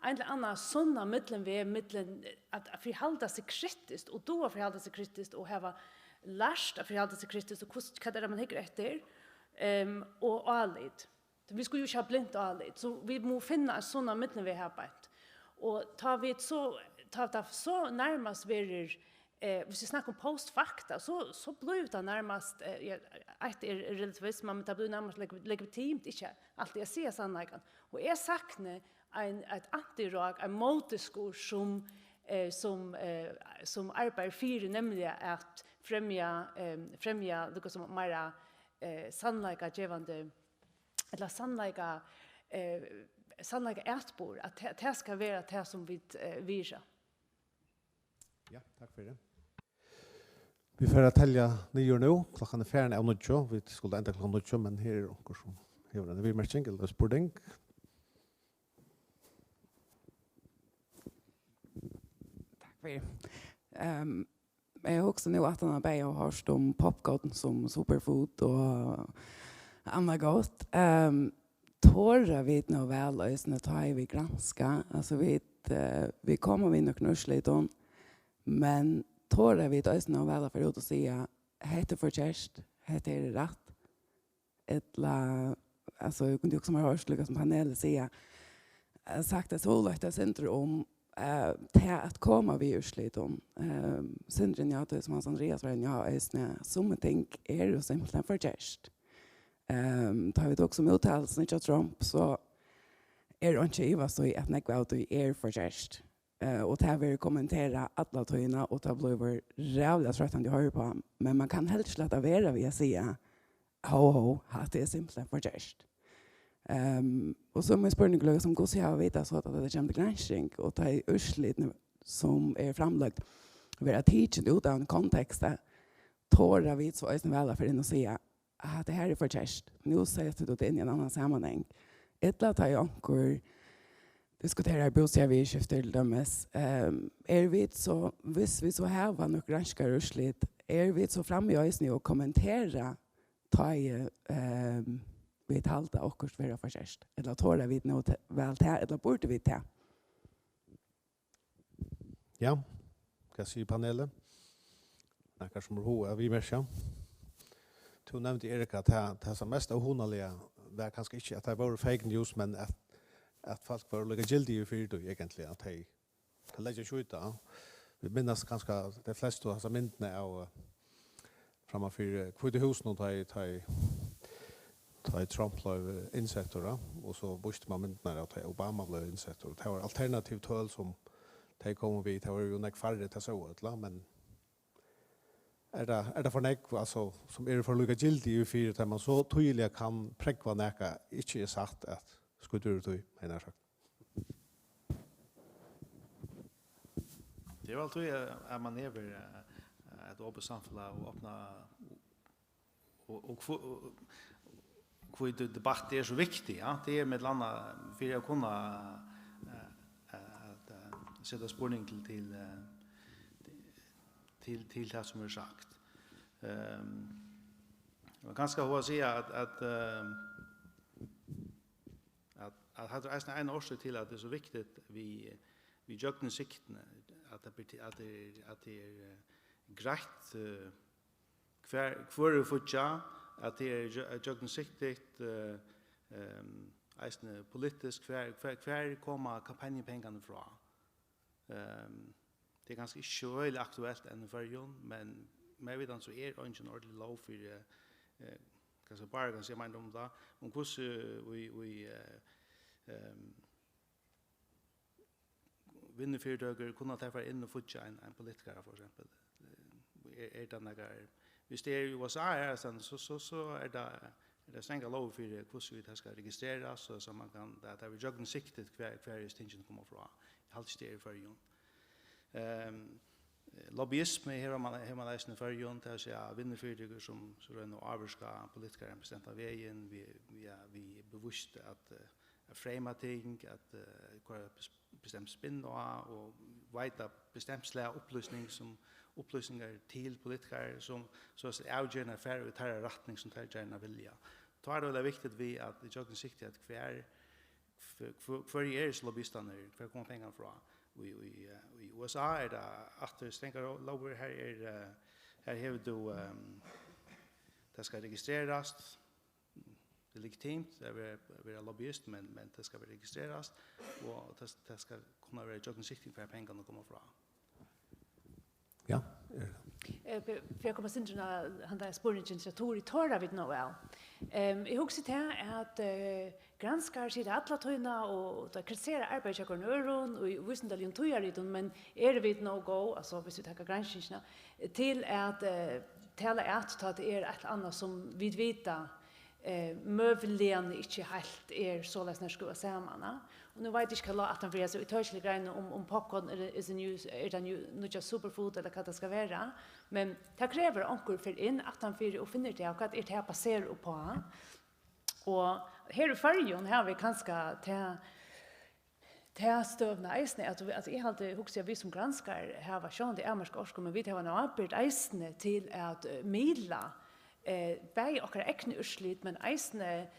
eller annan sådana mitteln att förhålla sig kritiskt och då förhålla sig kritiskt och ha lärt att förhålla sig kritiskt och vad är det man hickar efter och allt vi skulle ju ha blint allt så vi måste finna sådana mitteln vi har bänt och tar vi så närmast verir hvis vi snackar om postfakta så blir det närmast ett är relativism men det blir närmast legitimt inte alltid jag ser sannolikan och är sakne ett antirag en moteskur som arbetar för nämligen att främja det som mera sannolika givande eller sannolika ätbor att det ska vara det som vi visar. Ja, tack för det. Vi får att tälja nio nu. Klockan är färdig av nio. Vi skulle ända klockan nio, men här är någon som gör en vimersing eller spording. Tack för det. Jag har också nu att han har börjat hört om popcorn som superfood och annat gott. Tårar vi nog väl och så tar vi granska. Alltså vi kommer vi nog lite om. Men tårar vi då nog väl för att säga heter för tjänst, heter det rätt. Ettla alltså jag kunde också ha hört som panel säga sagt att så lätt det om att komma vi urslit om syndren jag det som Hans Andreas var ja är som ting är ju simpelt för tjänst. Då har vi också med uttalelsen av Trump så är det inte Eva så att näkva ut är för tjänst. Och det här vill kommentera alla töjna och det blir rävligt tröttande att höra på. Men man kan helt slätta vara vid att säga att det är simpelt för tjänst. Och så med spörning som går så jag vet så att det kommer till granskning och det är urslit som är framlagt. Vara teaching utan kontext tårar vi så är det väl för in att säga att det här är för tjänst. Nu säger det in i en annan sammanhang. Ett lat har jag ankor diskuterar bostadsavgift till dömes. Vi så, hvis vi så här var nog granskar urslit, vi så framme i ösning och kommentera vi talta och kurs vara förtjänst. Eller tåra vi något väl till, eller borde vi till? Ja, kan jag säga panelen? Nackar som vi märker. du nevnte Erik at det som mest ohonaliga var kanskje ikke at det var fake news, men at folk var lika gildige for det egentlig, at de kan legge skjuta. Vi minnes kanskje de fleste av disse myndene av framfor Kvite hus nå, da Trump blev insekter, og så buste man myndene at Obama blev insekter. Det var alternativ tøl som de kom vid, det var jo nek færre til så, men det for nek, altså, som for lukka gildig i fyrt, der man så tydelig kan prekva neka, ikke sagt at skuddur du, mener jeg sagt. Det er alltid at man lever et åpent samfunn og åpna og hvor debatt er så viktig, ja? Det er med landa for å kunne sätta spårning till det som är sagt. Man kan ska ha säga att hade är en orsak till att det är så viktigt vi jöknen sikten att det är grejt kvar futja att det är jöknen siktet eisne politisk kvar komma kampanjepengarna från. Det är ganska inte aktuellt ännu för men med vidan så är ingen ordentlig lov för kanske bara kan se mig om det om hur vi vinnerfyrdagar kunna ta in och futcha en politiker för exempel. Är det några hvis det är i USA är så är det stränga lov för hur vi ska registreras så man kan där vi joggen siktet kvar stingen kommer från. Halvsteg för ju. Lobbyism här man läser för ju att säga vinnerfyrdagar som så är nog avska politiker bestämda vägen vi bevisst att frame ting att bestämt spinn och vita bestämsliga upplysningar till politiker som så att avgörande affärer och tar rättning som tar gärna vilja. Då är det viktigt vi att det jag siktar att för är lobbyisterna för kommer pengar från i USA är det att stänga lower här är här har du det ska registreras det är legitimt det är lobbyist men det ska registreras och det ska kunna vara jocken sikting för pengarna kommer från. Ja. För jag kommer sen till han där spårningen så tror i torra vid Noel. Jag husar till att granskar sig alla tojna och att kritisera arbetsköparnöron och visst det tojar det men är det vid no go alltså hvis vi tar granskningarna till att tala att ta det är ett annat som vi vita mövlen inte helt är så läsna skulle samman. Och nu vet jag inte att han vill så uttryckligt grejer om popcorn är en news är det nu just superfood eller vad det ska vara. Men det kräver ankor för in att han för och finner det och att det här passerar på. Och här i färgen har vi kanske till stövna isne att jag hade huxat vi som granskar här var sjön det amerska orskor men vi har en arbete isne till att medla bäj och ekne urslit men isne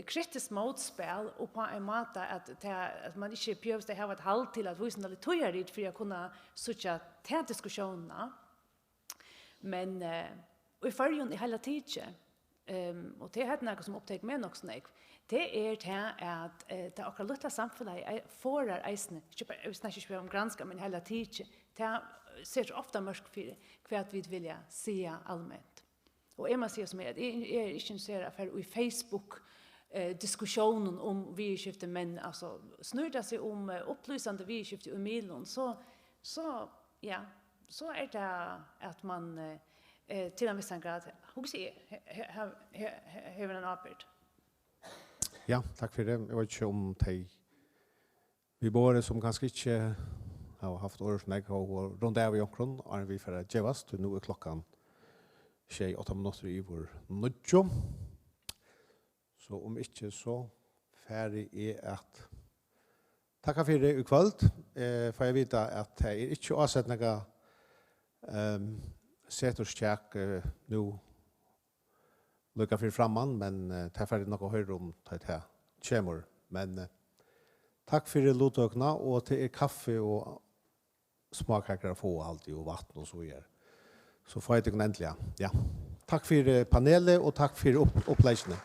kritiskt motspel och på en måte att man inte behöver det ha ett halt till att visa lite tojar dit för att kunna söka till diskussionerna. Men i färgen i hela tiden och det är något som upptäcker mig också när det är att det akkurat lilla samhället förar eisne jag snackar inte om granska men hela tiden det ser ofta mörkt för att vi vill se allmänt. Och Emma säger som är inte ser affär i Facebook diskussionen om vi-skifte men alltså snurrar sig om upplysande vi-skifte i milen så ja så är det att man till en viss grad hur ser har en arbete. Ja, tack för det. Jag vet inte om vi bor som ganska inte har haft årsnägg och runt där vi omkring är vi för att gevas till nu är klockan 8 minuter i vår nudjo. Så om inte så färdig är att tacka för det i kväll. För jag vet att det är inte avsett några sätterstjäk nu lukka för framman men det är färdigt något höra om det här kommer. Men tack för det låtokna och till kaffe och smakakar få alltid och vatten och så vidare. Så får jag det äntligen. Ja. Takk for panelet og takk for oppleisene.